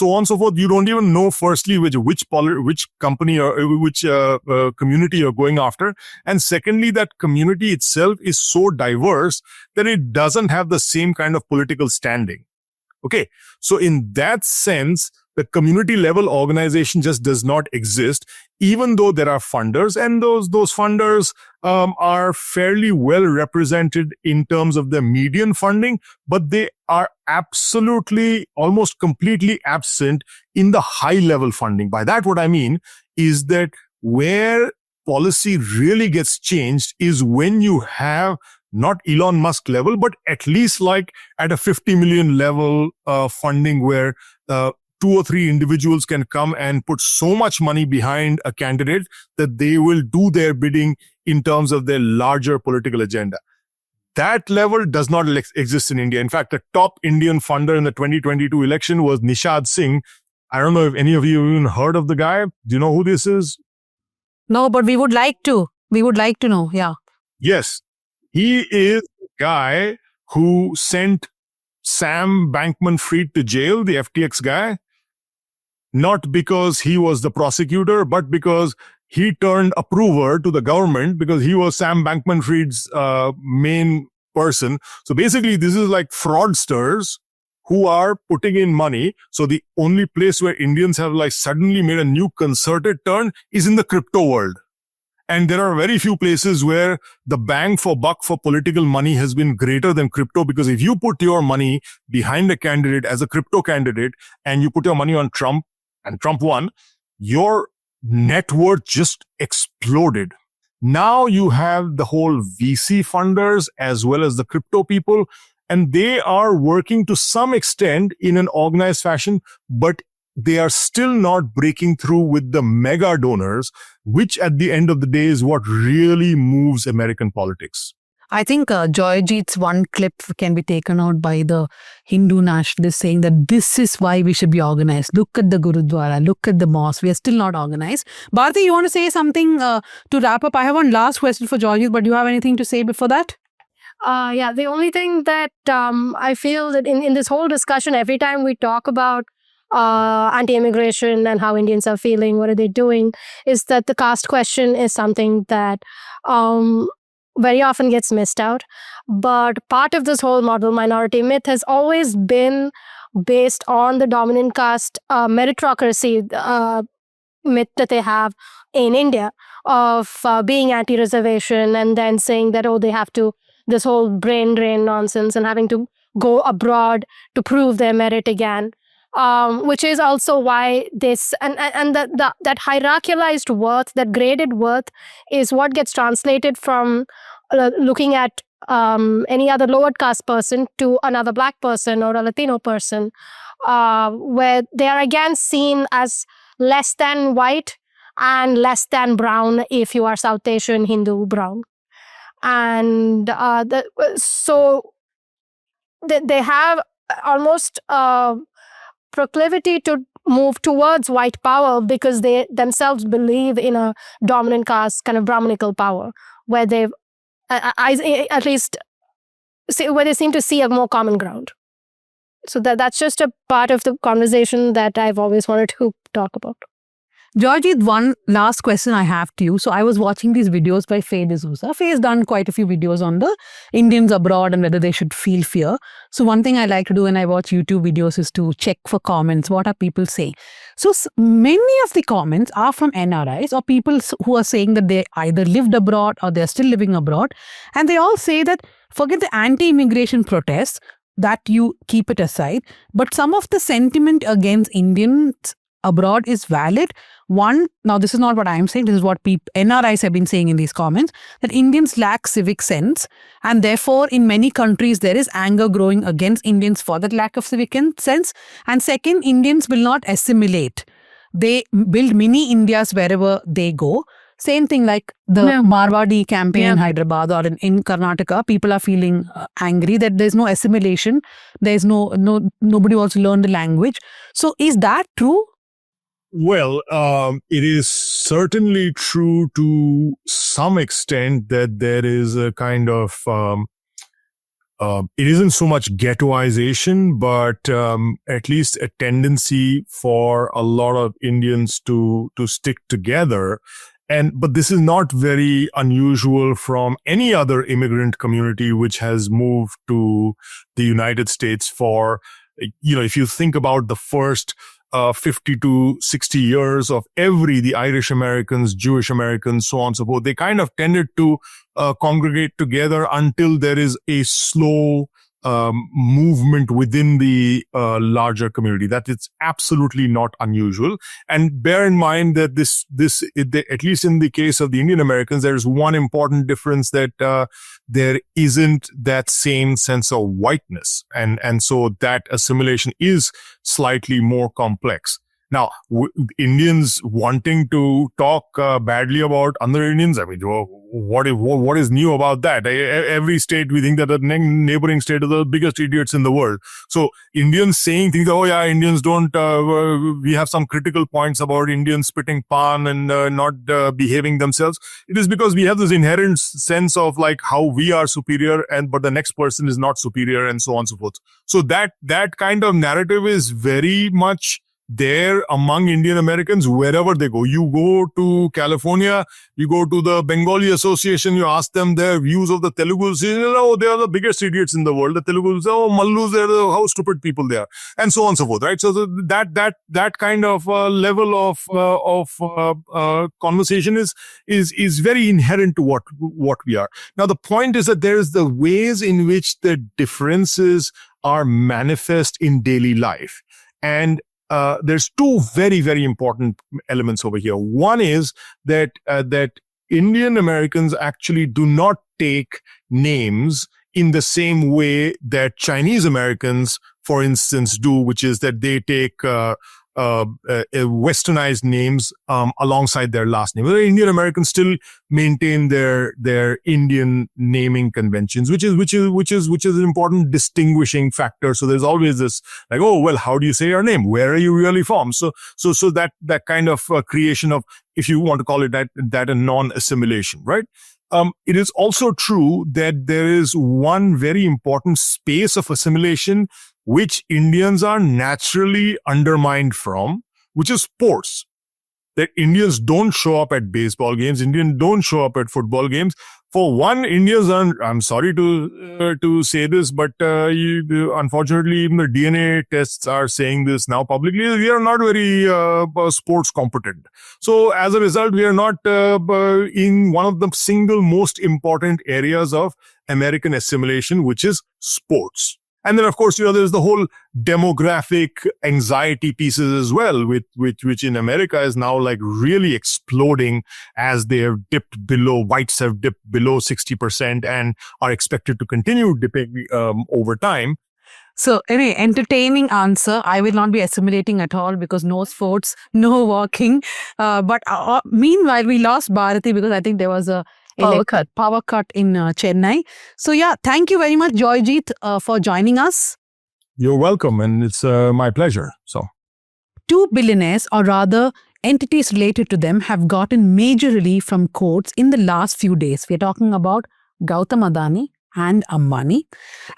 on and so forth. You don't even know, firstly, which company or which community you're going after. And secondly, that community itself is so diverse that it doesn't have the same kind of political standing. Okay. So in that sense, the community level organization just does not exist, even though there are funders, and those funders are fairly well represented in terms of the median funding, but they are absolutely, almost completely absent in the high level funding. By that, what I mean is that where policy really gets changed is when you have not Elon Musk level, but at least like at a 50 million level funding where 2 or 3 individuals can come and put so much money behind a candidate that they will do their bidding in terms of their larger political agenda. That level does not exist in India. In fact, the top Indian funder in the 2022 election was Nishad Singh. I don't know if any of you have even heard of the guy. Do you know who this is? No, but we would like to. We would like to know, yeah. Yes. He is the guy who sent Sam Bankman-Fried to jail, the FTX guy. Not because he was the prosecutor, but because he turned approver to the government because he was Sam Bankman-Fried's main person. So basically, this is like fraudsters who are putting in money. So the only place where Indians have like suddenly made a new concerted turn is in the crypto world. And there are very few places where the bang for buck for political money has been greater than crypto, because if you put your money behind a candidate as a crypto candidate and you put your money on Trump and Trump won, your net worth just exploded. Now you have the whole VC funders as well as the crypto people, and they are working to some extent in an organized fashion, but they are still not breaking through with the mega donors, which at the end of the day is what really moves American politics. I think Joyjeet's one clip can be taken out by the Hindu nationalists saying that this is why we should be organized. Look at the Gurudwara, look at the mosque. We are still not organized. Bharti, you want to say something to wrap up? I have one last question for Joyjeet, but do you have anything to say before that? Yeah, the only thing that I feel that in this whole discussion, every time we talk about anti-immigration and how Indians are feeling, what are they doing, is that the caste question is something that very often gets missed out. But part of this whole model minority myth has always been based on the dominant caste meritocracy myth that they have in India of being anti-reservation and then saying that, oh, they have to, this whole brain drain nonsense and having to go abroad to prove their merit again. Which is also why this and that hierarchialized worth, that graded worth, is what gets translated from looking at any other lower caste person to another black person or a Latino person, where they are again seen as less than white and less than brown if you are South Asian, Hindu, brown, and so they have almost proclivity to move towards white power because they themselves believe in a dominant caste kind of Brahminical power, where they've at least where they seem to see a more common ground. So that's just a part of the conversation that I've always wanted to talk about. Joyjeet, one last question I have to you. So I was watching these videos by Faye D'Souza. Faye has done quite a few videos on the Indians abroad and whether they should feel fear. So one thing I like to do when I watch YouTube videos is to check for comments. What are people saying? So many of the comments are from NRIs or people who are saying that they either lived abroad or they're still living abroad. And they all say that forget the anti-immigration protests, that you keep it aside. But some of the sentiment against Indians abroad is valid. One, now this is not what I am saying, this is what NRIs have been saying in these comments, that Indians lack civic sense and therefore in many countries there is anger growing against Indians for that lack of civic sense. And second, Indians will not assimilate. They build mini Indias wherever they go. Same thing like the Marwadi campaign in Hyderabad or in Karnataka, people are feeling angry that there's no assimilation, there's nobody wants to learn the language. So is that true? Well, it is certainly true to some extent that there is a kind of, it isn't so much ghettoization, but at least a tendency for a lot of Indians to stick together. But this is not very unusual from any other immigrant community which has moved to the United States for, if you think about the first 50 to 60 years of the Irish Americans, Jewish Americans, so on and so forth, they kind of tended to congregate together until there is a slow movement within the larger community. That it's absolutely not unusual. And bear in mind that this at least in the case of the Indian Americans, there is one important difference, that there isn't that same sense of whiteness. And so that assimilation is slightly more complex. Now, Indians wanting to talk badly about other Indians, I mean, what is new about that? Every state, we think that the neighboring state are the biggest idiots in the world. So Indians saying things, oh yeah, Indians don't, we have some critical points about Indians spitting pan and not behaving themselves. It is because we have this inherent sense of like how we are superior but the next person is not superior and so on and so forth. So that kind of narrative is very much there among Indian Americans wherever they go. You go to California, you go to the Bengali Association, you ask them their views of the Telugus, they are the biggest idiots in the world. The Telugus, Mallus, how stupid people they are, and so on and so forth, right? So that kind of level of conversation is very inherent to what we are. Now, the point is that there is the ways in which the differences are manifest in daily life. And there's two very, very important elements over here. One is that Indian Americans actually do not take names in the same way that Chinese Americans, for instance, do, which is that they take westernized names alongside their last name. Indian Americans still maintain their Indian naming conventions, which is an important distinguishing factor. So there's always this like, oh well, how do you say your name? Where are you really from? So that kind of creation of, if you want to call it that a non-assimilation, right? It is also true that there is one very important space of assimilation which Indians are naturally undermined from, which is sports. That Indians don't show up at baseball games, Indians don't show up at football games. For one, Indians are, I'm sorry to say this, but unfortunately, even the DNA tests are saying this now publicly, we are not very sports competent. So as a result, we are not in one of the single most important areas of American assimilation, which is sports. And then, of course, there's the whole demographic anxiety pieces as well, which in America is now like really exploding as they have whites have dipped below 60% and are expected to continue dipping over time. So anyway, entertaining answer. I will not be assimilating at all because no sports, no walking. But meanwhile, we lost Bharati because I think there was a power cut in Chennai. So yeah, thank you very much, Joyjeet, for joining us. You're welcome, and it's my pleasure. So, 2 billionaires, or rather entities related to them, have gotten major relief from courts in the last few days. We're talking about Gautam Adani and Ambani.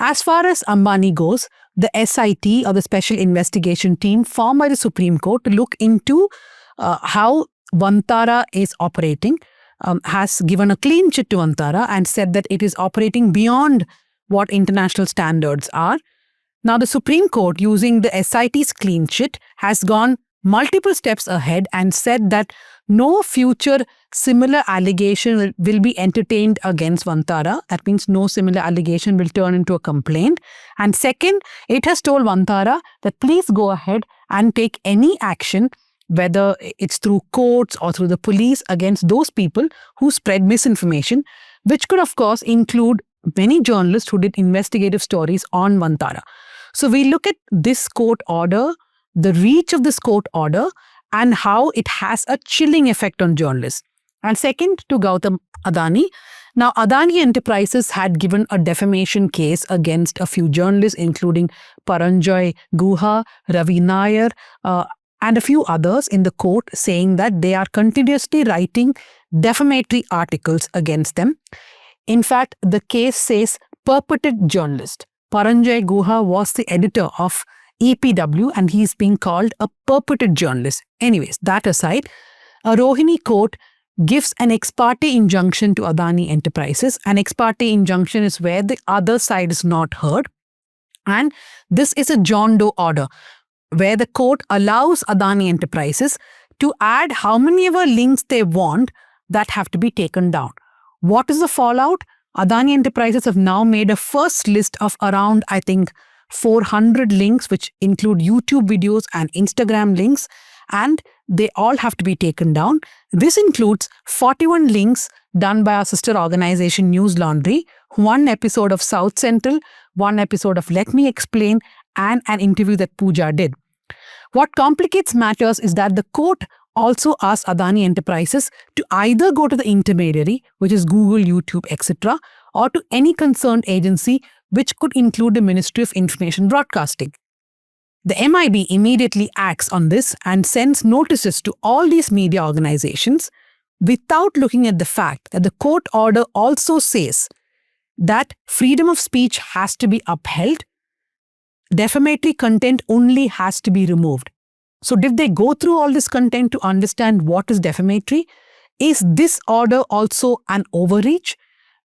As far as Ambani goes, the SIT, or the Special Investigation Team formed by the Supreme Court to look into how Vantara is operating, has given a clean chit to Vantara and said that it is operating beyond what international standards are. Now, the Supreme Court, using the SIT's clean chit, has gone multiple steps ahead and said that no future similar allegation will be entertained against Vantara. That means no similar allegation will turn into a complaint. And second, it has told Vantara that please go ahead and take any action, whether it's through courts or through the police, against those people who spread misinformation, which could, of course, include many journalists who did investigative stories on Vantara. So we look at this court order, the reach of this court order, and how it has a chilling effect on journalists. And second, to Gautam Adani. Now, Adani Enterprises had given a defamation case against a few journalists, including Paranjoy Guha, Ravi Nair, and a few others in the court, saying that they are continuously writing defamatory articles against them. In fact, the case says purported journalist. Paranjoy Guha was the editor of EPW and he's being called a purported journalist. Anyways, that aside, a Rohini court gives an ex parte injunction to Adani Enterprises. An ex parte injunction is where the other side is not heard. And this is a John Doe order, where the court allows Adani Enterprises to add how many ever links they want that have to be taken down. What is the fallout? Adani Enterprises have now made a first list of around, I think, 400 links, which include YouTube videos and Instagram links, and they all have to be taken down. This includes 41 links done by our sister organization News Laundry, 1 episode of South Central, 1 episode of Let Me Explain, and an interview that Pooja did. What complicates matters is that the court also asked Adani Enterprises to either go to the intermediary, which is Google, YouTube, etc., or to any concerned agency, which could include the Ministry of Information Broadcasting. The MIB immediately acts on this and sends notices to all these media organizations without looking at the fact that the court order also says that freedom of speech has to be upheld. Defamatory content only has to be removed. So did they go through all this content to understand what is defamatory? Is this order also an overreach?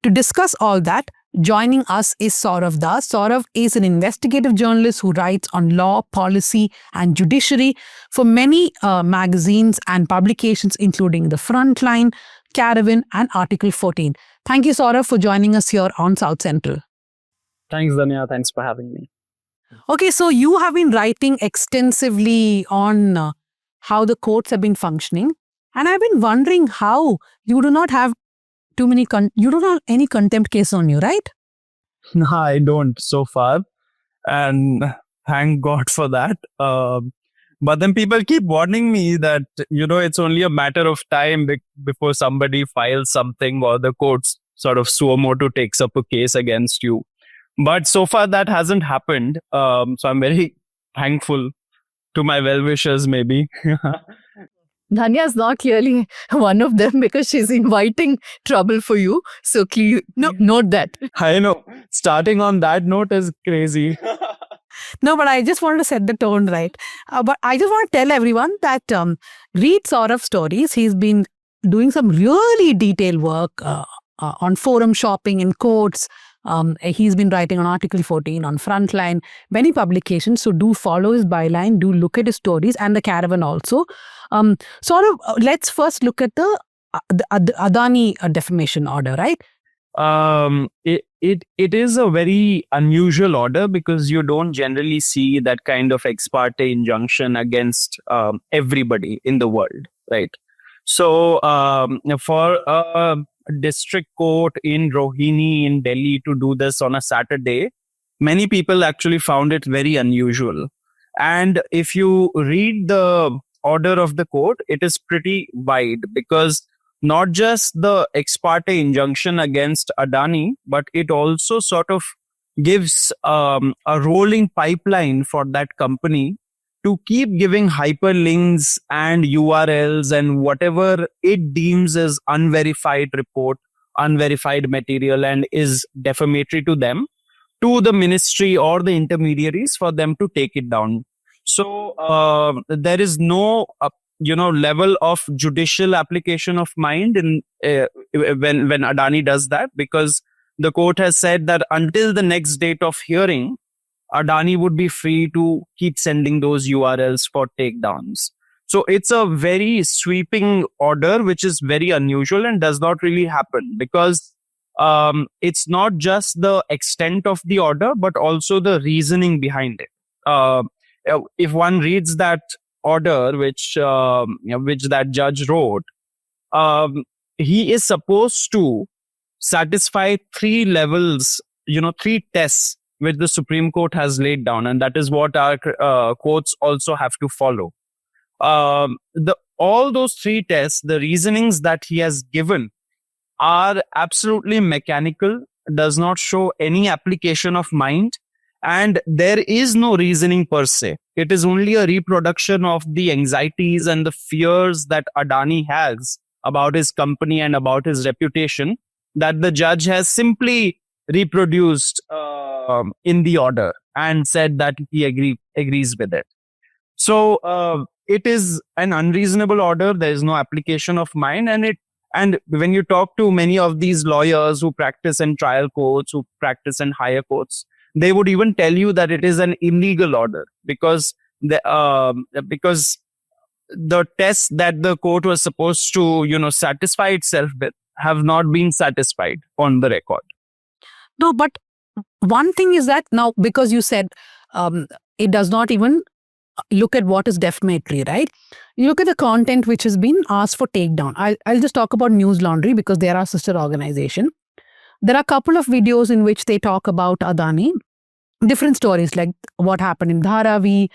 To discuss all that, joining us is Saurav Das. Saurav is an investigative journalist who writes on law, policy, and judiciary for many magazines and publications, including The Frontline, Caravan, and Article 14. Thank you, Saurav, for joining us here on South Central. Thanks, Dhanya. Thanks for having me. Okay, so you have been writing extensively on how the courts have been functioning, and I've been wondering how you do not have you don't have any contempt case on you, right? No, I don't so far, and thank God for that. But then people keep warning me that, it's only a matter of time before somebody files something or the courts sort of suo motu takes up a case against you. But so far that hasn't happened. So I'm very thankful to my well-wishers, maybe. Dhanya is not clearly one of them because she's inviting trouble for you. So note that. I know. Starting on that note is crazy. No, but I just wanted to set the tone right. But I just want to tell everyone that read Saurav's stories. He's been doing some really detailed work on forum shopping in courts. He's been writing on Article 14, on Frontline, many publications. So do follow his byline, do look at his stories and the Caravan also. Let's first look at the Adani defamation order, right? It is a very unusual order because you don't generally see that kind of ex parte injunction against everybody in the world, right? So for a district court in Rohini in Delhi to do this on a Saturday, many people actually found it very unusual. And if you read the order of the court, it is pretty wide because not just the ex parte injunction against Adani, but it also sort of gives a rolling pipeline for that company to keep giving hyperlinks and URLs and whatever it deems as unverified report, unverified material and is defamatory to them, to the ministry or the intermediaries for them to take it down. So there is no level of judicial application of mind in when Adani does that, because the court has said that until the next date of hearing, Adani would be free to keep sending those URLs for takedowns. So it's a very sweeping order, which is very unusual and does not really happen because it's not just the extent of the order, but also the reasoning behind it. If one reads that order, which that judge wrote, he is supposed to satisfy three levels, three tests which the Supreme Court has laid down, and that is what our courts also have to follow. All those three tests, the reasonings that he has given are absolutely mechanical, does not show any application of mind, and there is no reasoning per se. It is only a reproduction of the anxieties and the fears that Adani has about his company and about his reputation that the judge has simply reproduced in the order and said that he agrees with it. So it is an unreasonable order. There is no application of mind, and when you talk to many of these lawyers who practice in trial courts, who practice in higher courts, they would even tell you that it is an illegal order because the tests that the court was supposed to satisfy itself with have not been satisfied on the record. No, but one thing is that now, because you said it does not even look at what is defamatory, right? You look at the content which has been asked for takedown. I'll just talk about News Laundry because they are our sister organization. There are a couple of videos in which they talk about Adani, different stories like what happened in Dharavi,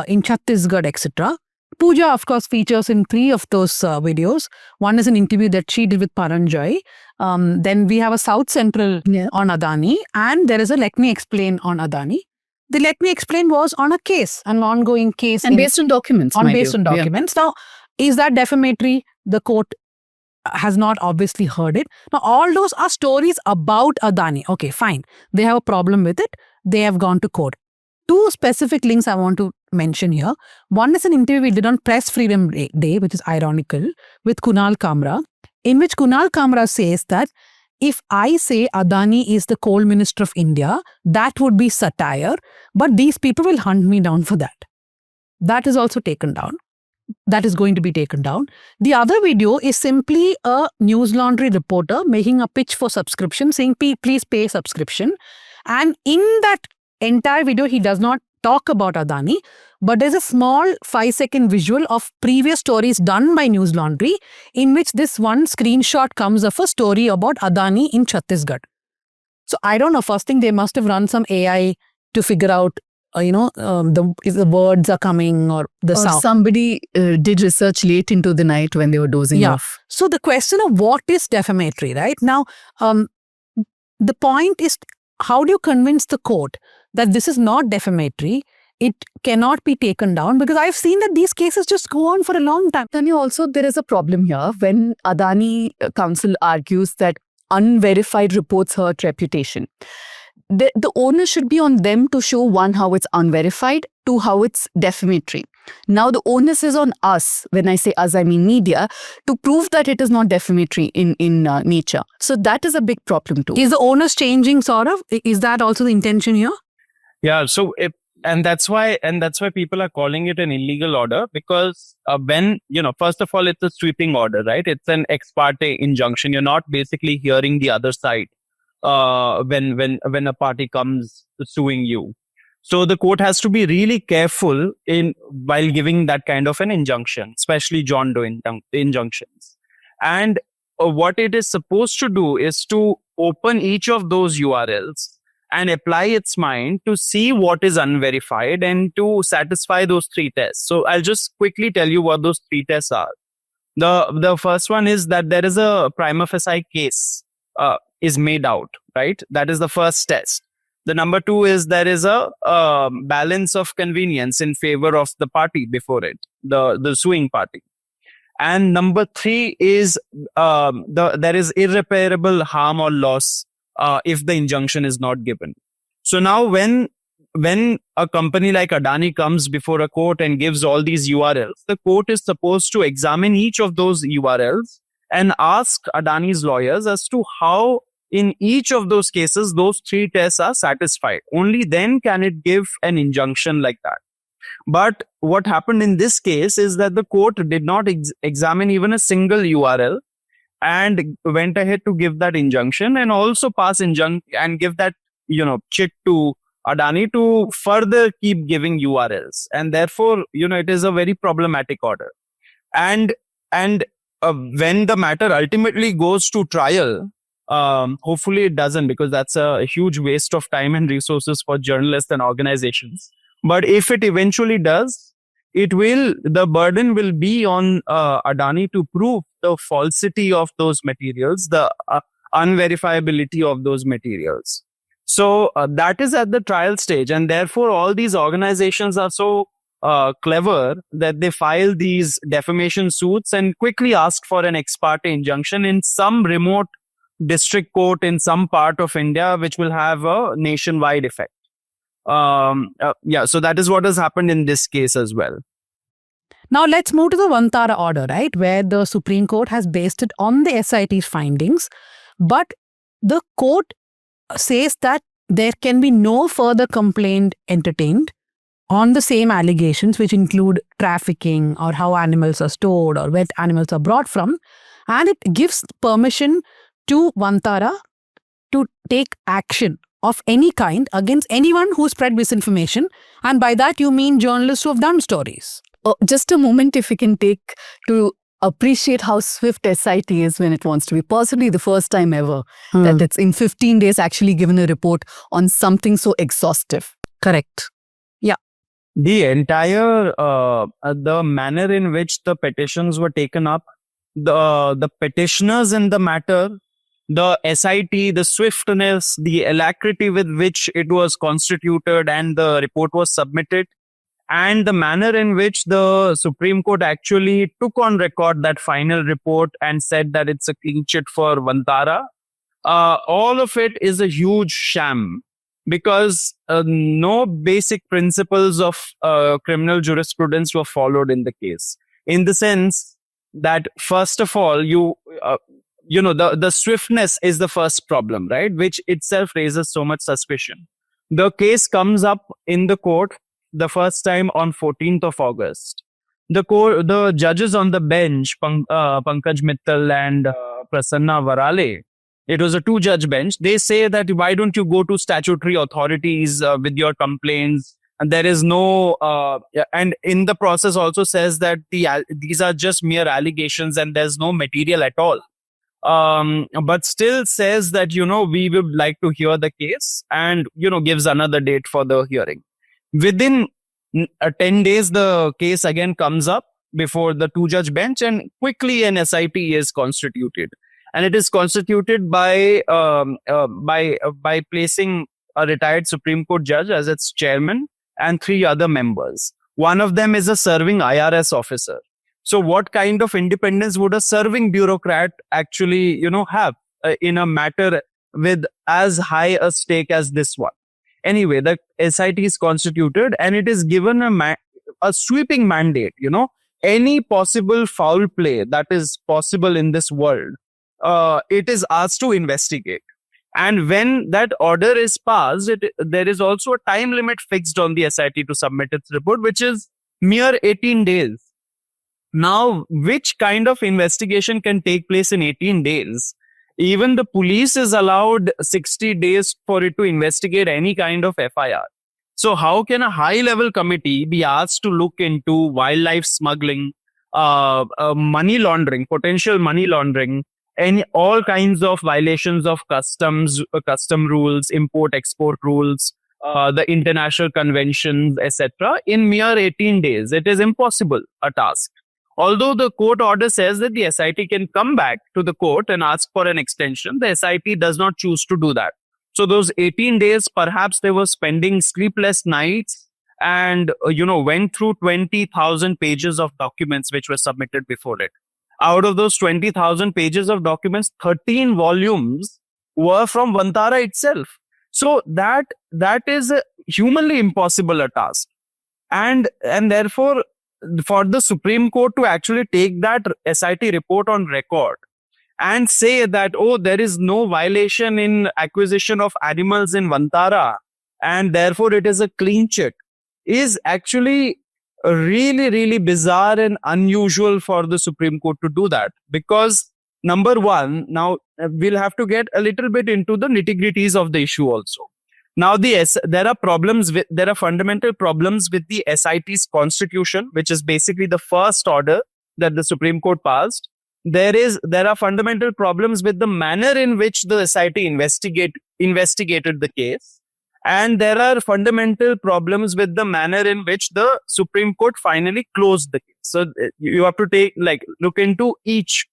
in Chhattisgarh, etc. Pooja, of course, features in 3 of those videos. One is an interview that she did with Paranjoy. Then we have a South Central on Adani, and there is a Let Me Explain on Adani. The Let Me Explain was on a case, an ongoing case. And based on documents. Based on documents. Yeah. Now, is that defamatory? The court has not obviously heard it. Now, all those are stories about Adani. Okay, fine. They have a problem with it. They have gone to court. 2 specific links I want to mention here. One is an interview we did on Press Freedom Day, which is ironical, with Kunal Kamra, in which Kunal Kamra says that if I say Adani is the coal minister of India, that would be satire, but these people will hunt me down for that. That is also taken down. That is going to be taken down. The other video is simply a News Laundry reporter making a pitch for subscription, saying, please pay subscription. And in that entire video, he does not talk about Adani, but there's a small 5-second visual of previous stories done by News Laundry in which this one screenshot comes of a story about Adani in Chhattisgarh. So I don't know, first thing, they must have run some AI to figure out if the words are coming or the Or sound. somebody did research late into the night when they were dozing Yeah. off. So the question of what is defamatory, right? Now, the point is, how do you convince the court that this is not defamatory? It cannot be taken down, because I've seen that these cases just go on for a long time. Dhanya, also there is a problem here when Adani counsel argues that unverified reports hurt reputation. The onus should be on them to show, one, how it's unverified, two, how it's defamatory. Now the onus is on us, when I say us I mean media, to prove that it is not defamatory in nature. So that is a big problem too. Is the onus changing, sort of? Is that also the intention here? Yeah. So and that's why people are calling it an illegal order, because when, first of all, it's a sweeping order, right? It's an ex parte injunction. You're not basically hearing the other side when a party comes suing you. So the court has to be really careful while giving that kind of an injunction, especially John Doe injunctions. And what it is supposed to do is to open each of those URLs and apply its mind to see what is unverified and to satisfy those three tests. So I'll just quickly tell you what those three tests are. The first one is that there is a prima facie case is made out, right? That is the first test. The number two is there is a balance of convenience in favor of the party before it, the suing party. And number three is there is irreparable harm or loss if the injunction is not given. So now when a company like Adani comes before a court and gives all these URLs, the court is supposed to examine each of those URLs and ask Adani's lawyers as to how in each of those cases those three tests are satisfied. Only then can it give an injunction like that. But what happened in this case is that the court did not examine even a single URL and went ahead to give that injunction and also pass and give that chit to Adani to further keep giving URLs, and therefore it is a very problematic order. And when the matter ultimately goes to trial, hopefully it doesn't, because that's a huge waste of time and resources for journalists and organizations. But if it eventually does, the burden will be on Adani to prove the falsity of those materials, the unverifiability of those materials. So that is at the trial stage, and therefore all these organizations are so clever that they file these defamation suits and quickly ask for an ex parte injunction in some remote district court in some part of India, which will have a nationwide effect. So that is what has happened in this case as well. Now let's move to the Vantara order, right, where the Supreme Court has based it on the SIT's findings, but the court says that there can be no further complaint entertained on the same allegations, which include trafficking or how animals are stored or where animals are brought from, and it gives permission to Vantara to take action of any kind against anyone who spread misinformation, and by that you mean journalists who have done stories. Just a moment, if we can take to appreciate how swift SIT is when it wants to be. Possibly the first time ever that it's in 15 days actually given a report on something so exhaustive. Correct. Yeah. The entire, the manner in which the petitions were taken up, the petitioners in the matter, the SIT, the swiftness, the alacrity with which it was constituted and the report was submitted, and the manner in which the Supreme Court actually took on record that final report and said that it's a clean chit for Vantara, all of it is a huge sham, because no basic principles of criminal jurisprudence were followed in the case. In the sense that, first of all, the swiftness is the first problem, right? Which itself raises so much suspicion. The case comes up in the court the first time on 14th of August. The judges on the bench, Pankaj Mittal and Prasanna Varale, it was a 2-judge bench. They say that why don't you go to statutory authorities with your complaints? And there is no, and in the process also says that these are just mere allegations and there's no material at all. But still says that, we would like to hear the case and, gives another date for the hearing. Within 10 days, the case again comes up before the two-judge bench, and quickly an SIT is constituted. And it is constituted by placing a retired Supreme Court judge as its chairman and 3 other members. One of them is a serving IRS officer. So what kind of independence would a serving bureaucrat actually, have in a matter with as high a stake as this one? Anyway, the SIT is constituted and it is given a sweeping mandate, any possible foul play that is possible in this world, it is asked to investigate. And when that order is passed, there is also a time limit fixed on the SIT to submit its report, which is mere 18 days. Now, which kind of investigation can take place in 18 days? Even the police is allowed 60 days for it to investigate any kind of FIR. So how can a high-level committee be asked to look into wildlife smuggling, money laundering, potential money laundering, and all kinds of violations of custom rules, import-export rules, the international conventions, etc. in mere 18 days? It is impossible a task. Although the court order says that the SIT can come back to the court and ask for an extension, the SIT does not choose to do that. So those 18 days, perhaps they were spending sleepless nights and, went through 20,000 pages of documents which were submitted before it. Out of those 20,000 pages of documents, 13 volumes were from Vantara itself. So that is a humanly impossible a task. And therefore, for the Supreme Court to actually take that SIT report on record and say that, there is no violation in acquisition of animals in Vantara, and therefore it is a clean chit, is actually really, really bizarre and unusual for the Supreme Court to do that. Because number one, now we'll have to get a little bit into the nitty-gritties of the issue also. Now, there are fundamental problems with the SIT's constitution, which is basically the first order that the Supreme Court passed. There are fundamental problems with the manner in which the SIT investigated the case. And there are fundamental problems with the manner in which the Supreme Court finally closed the case. So you have to look into each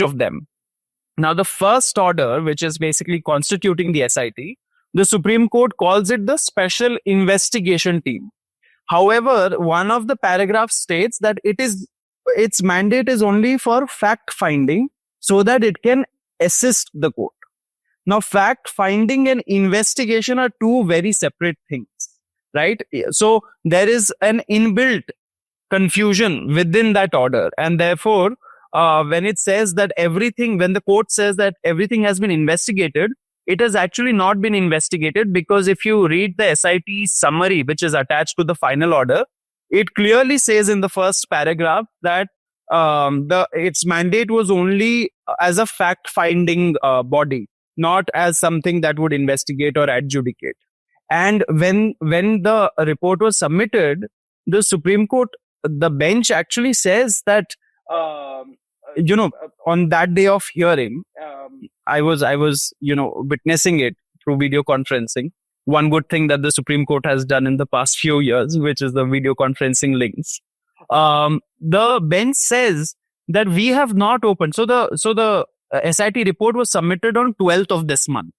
of them. Now, the first order, which is basically constituting the SIT, the Supreme Court calls it the Special Investigation Team. However, one of the paragraphs states that its mandate is only for fact-finding so that it can assist the court. Now, fact-finding and investigation are two very separate things, right? So there is an inbuilt confusion within that order. And therefore, when the court says that everything has been investigated, it has actually not been investigated, because if you read the SIT summary, which is attached to the final order, it clearly says in the first paragraph that its mandate was only as a fact-finding body, not as something that would investigate or adjudicate. And when the report was submitted, the Supreme Court, the bench actually says that, on that day of hearing, I was witnessing it through video conferencing. One good thing that the Supreme Court has done in the past few years, which is the video conferencing links. The bench says that we have not opened. So the SIT report was submitted on 12th of this month.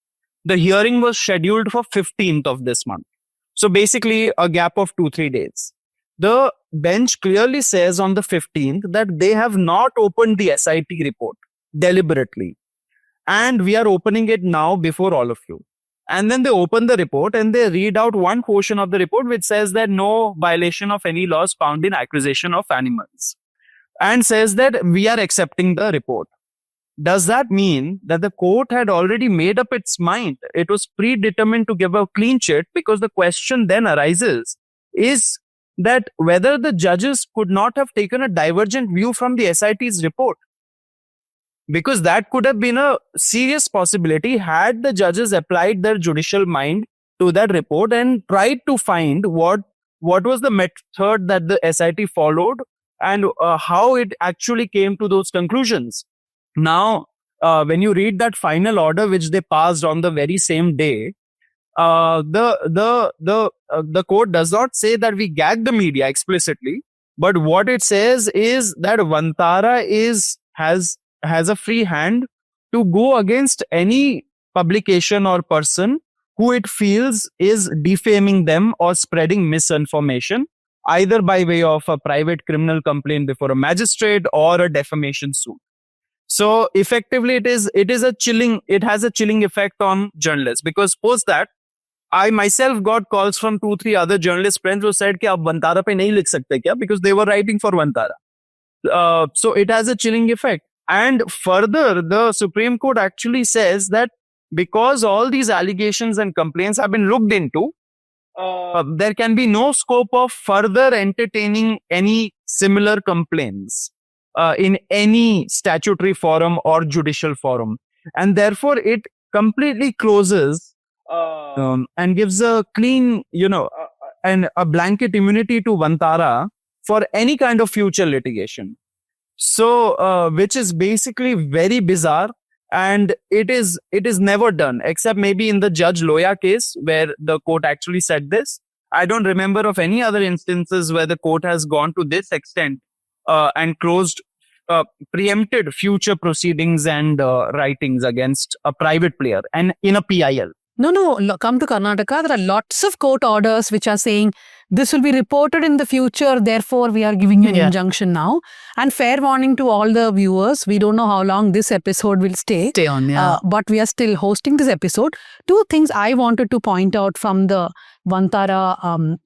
The hearing was scheduled for 15th of this month. So basically a gap of 2-3 days. The bench clearly says on the 15th that they have not opened the SIT report deliberately. And we are opening it now before all of you. And then they open the report and they read out one portion of the report which says that no violation of any laws found in acquisition of animals. And says that we are accepting the report. Does that mean that the court had already made up its mind? It was predetermined to give a clean chit, because the question then arises is that whether the judges could not have taken a divergent view from the SIT's report. Because that could have been a serious possibility had the judges applied their judicial mind to that report and tried to find what was the method that the SIT followed and how it actually came to those conclusions. Now, when you read that final order, which they passed on the very same day, the court does not say that we gag the media explicitly, but what it says is that Vantara has a free hand to go against any publication or person who it feels is defaming them or spreading misinformation, either by way of a private criminal complaint before a magistrate or a defamation suit. So effectively, it has a chilling effect on journalists, because post that, I myself got calls from 2-3 other journalist friends who said कि आप Vantara पे नहीं लिख सकते क्या, because they were writing for Vantara. So it has a chilling effect. And further, the Supreme Court actually says that because all these allegations and complaints have been looked into, there can be no scope of further entertaining any similar complaints in any statutory forum or judicial forum. And therefore, it completely closes and gives a clean, and a blanket immunity to Vantara for any kind of future litigation. So, which is basically very bizarre, and it is never done, except maybe in the Judge Loya case where the court actually said this. I don't remember of any other instances where the court has gone to this extent and preempted future proceedings and writings against a private player and in a PIL. No, come to Karnataka. There are lots of court orders which are saying this will be reported in the future, therefore we are giving you an injunction now. And fair warning to all the viewers, we don't know how long this episode will stay on, but we are still hosting this episode. Two things I wanted to point out from the Vantara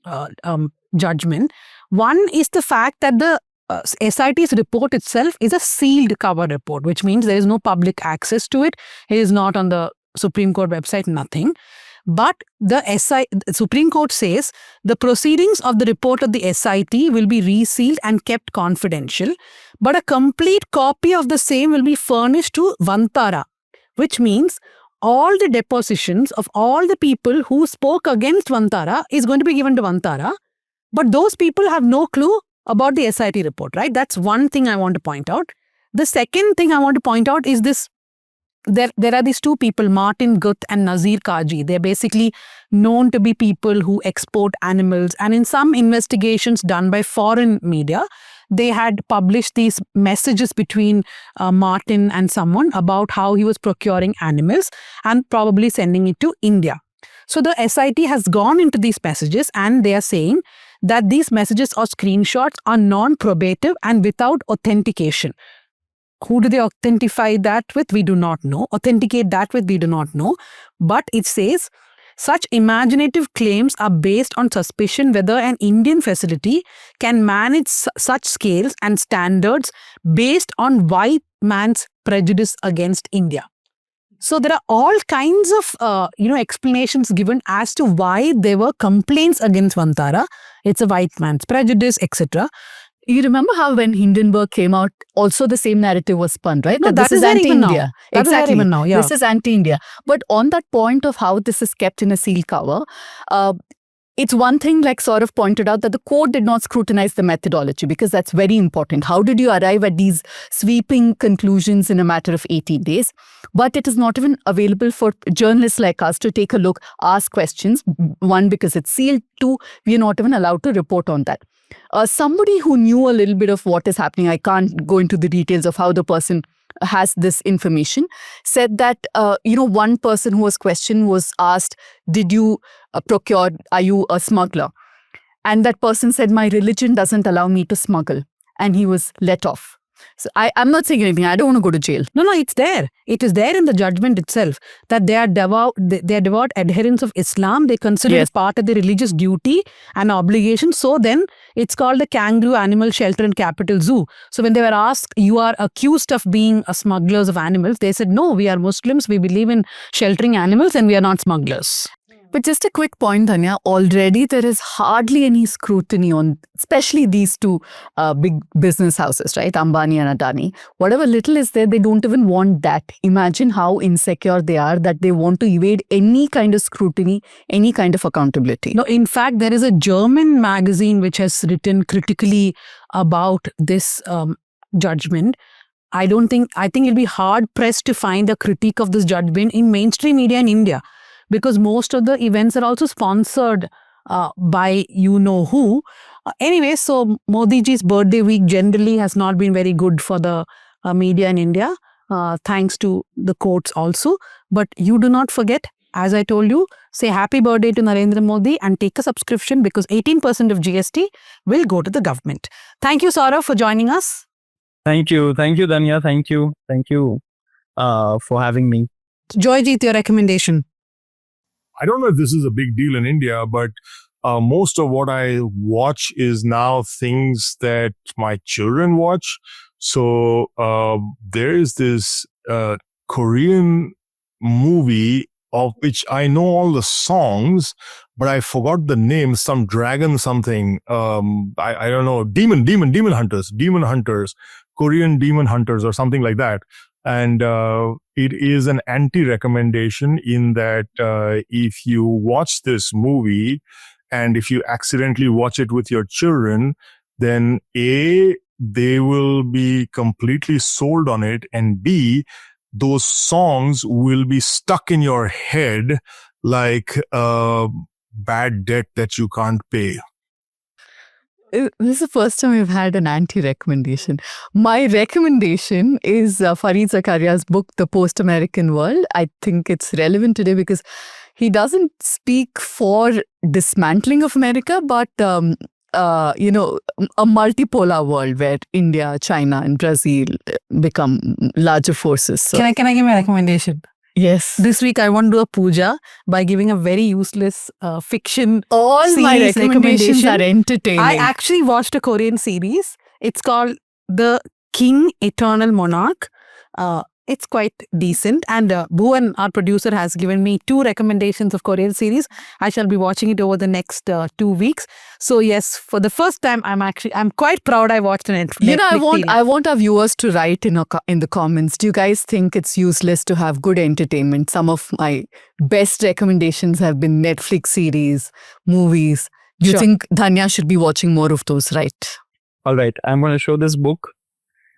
judgment. One is the fact that the SIT's report itself is a sealed cover report, which means there is no public access to it. It is not on the Supreme Court website, nothing. But the Supreme Court says the proceedings of the report of the SIT will be resealed and kept confidential, but a complete copy of the same will be furnished to Vantara, which means all the depositions of all the people who spoke against Vantara is going to be given to Vantara, but those people have no clue about the SIT report, right? That's one thing I want to point out. The second thing I want to point out is this. There are these two people, Martin Guth and Nazir Kaji. They're basically known to be people who export animals. And in some investigations done by foreign media, they had published these messages between Martin and someone about how he was procuring animals and probably sending it to India. So the SIT has gone into these messages and they are saying that these messages or screenshots are non-probative and without authentication. Who do they authenticate that with? We do not know. Authenticate that with? We do not know. But it says, such imaginative claims are based on suspicion whether an Indian facility can manage such scales and standards based on white man's prejudice against India. So there are all kinds of explanations given as to why there were complaints against Vantara. It's a white man's prejudice, etc. You remember how when Hindenburg came out, also the same narrative was spun, right? No, that this is anti-India. Exactly. Even now, yeah. This is anti-India. But on that point of how this is kept in a sealed cover, it's one thing, like sort of pointed out, that the court did not scrutinize the methodology, because that's very important. How did you arrive at these sweeping conclusions in a matter of 18 days? But it is not even available for journalists like us to take a look, ask questions. One, because it's sealed. Two, we are not even allowed to report on that. Somebody who knew a little bit of what is happening, I can't go into the details of how the person has this information, said that, one person who was questioned was asked, did you procure, are you a smuggler? And that person said, my religion doesn't allow me to smuggle. And he was let off. So I'm not saying anything. I don't want to go to jail. No, it's there. It is there in the judgment itself that they are devout adherents of Islam. They consider it part of their religious duty and obligation. So then it's called the Kangaroo Animal Shelter and Capital Zoo. So when they were asked, you are accused of being smugglers of animals, they said, no, we are Muslims. We believe in sheltering animals and we are not smugglers. But just a quick point, Dhanya, already there is hardly any scrutiny on, especially these two big business houses, right? Ambani and Adani. Whatever little is there, they don't even want that. Imagine how insecure they are that they want to evade any kind of scrutiny, any kind of accountability. No, in fact, there is a German magazine which has written critically about this judgment. I think it'll be hard pressed to find a critique of this judgment in mainstream media in India. because most of the events are also sponsored by you know who. Anyway, so Modi ji's birthday week generally has not been very good for the media in India, thanks to the courts also. But you do not forget, as I told you, say happy birthday to Narendra Modi and take a subscription, because 18% of GST will go to the government. Thank you, Saurav, for joining us. Thank you, Dhanya. Thank you for having me. Joyjeet, your recommendation. I don't know if this is a big deal in India, but most of what I watch is now things that my children watch. So there is this Korean movie of which I know all the songs, but I forgot the name. Some dragon something. I don't know. Demon Hunters, Korean Demon Hunters or something like that. And it is an anti-recommendation in that if you watch this movie and if you accidentally watch it with your children, then A, they will be completely sold on it, and B, those songs will be stuck in your head like a bad debt that you can't pay. This is the first time we've had an anti-recommendation. My recommendation is Fareed Zakaria's book, The Post-American World. I think it's relevant today because he doesn't speak for dismantling of America, but a multipolar world where India, China, and Brazil become larger forces. So, Can I give my recommendation? yes. This week, I want to do a puja by giving a very useless fiction. All my series recommendations recommendation. are entertaining. I actually watched a Korean series. It's called The King Eternal Monarch. It's quite decent. And Bhuvan, our producer, has given me 2 recommendations of Korean series. I shall be watching it over the next 2 weeks. So yes, for the first time, I'm quite proud I watched an Netflix series. I want our viewers to write in the comments. Do you guys think it's useless to have good entertainment? Some of my best recommendations have been Netflix series, movies. Do you Sure. think Dhanya should be watching more of those, right? All right, I'm going to show this book.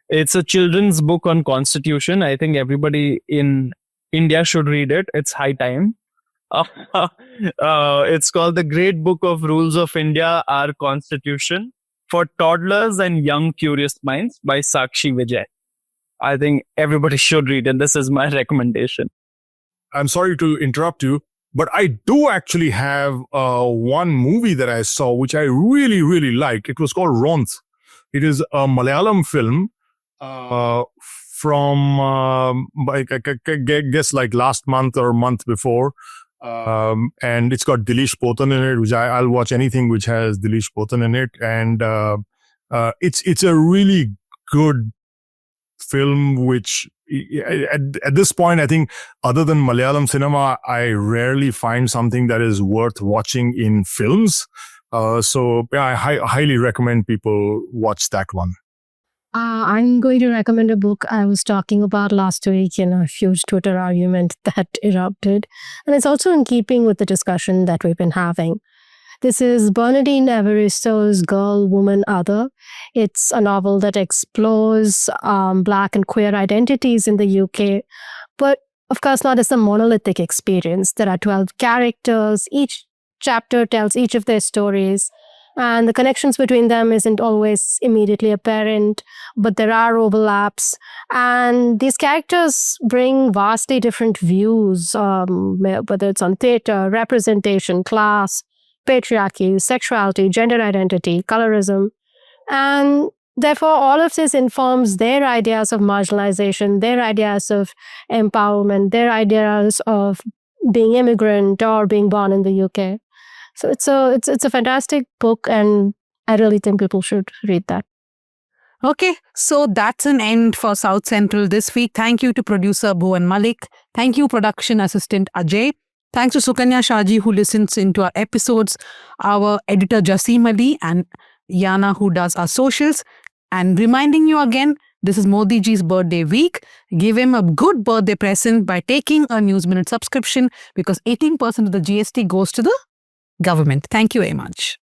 It's a children's book on Constitution. I think everybody in India should read it. It's high time. It's called The Great Book of Rules of India, Our Constitution for Toddlers and Young Curious Minds by Sakshi Vijay. I think everybody should read it. This is my recommendation. I'm sorry to interrupt you, but I do actually have one movie that I saw which I really, really liked. It was called Ronth. It is a Malayalam film from I guess like last month or month before, and it's got Dilesh Potan in it, which I'll watch anything which has Dilesh Potan in it, and it's a really good film. Which at this point, I think, other than Malayalam cinema, I rarely find something that is worth watching in films. So yeah, I highly recommend people watch that one. I'm going to recommend a book I was talking about last week in a huge Twitter argument that erupted. And it's also in keeping with the discussion that we've been having. This is Bernardine Evaristo's Girl, Woman, Other. It's a novel that explores Black and queer identities in the UK, but of course not as a monolithic experience. There are 12 characters. Each chapter tells each of their stories, and the connections between them isn't always immediately apparent, but there are overlaps. And these characters bring vastly different views, whether it's on theatre, representation, class, patriarchy, sexuality, gender identity, colorism. And therefore, all of this informs their ideas of marginalization, their ideas of empowerment, their ideas of being immigrant or being born in the UK. So it's a fantastic book, and I really think people should read that. Okay, so that's an end for South Central this week. Thank you to producer Bhuvan Malik. Thank you, production assistant Ajay. Thanks to Sukanya Shaji, who listens into our episodes, our editor Jasim Ali, and Yana, who does our socials. And reminding you again, this is Modi ji's birthday week. Give him a good birthday present by taking a News Minute subscription, because 18% of the GST goes to the government. Thank you very much.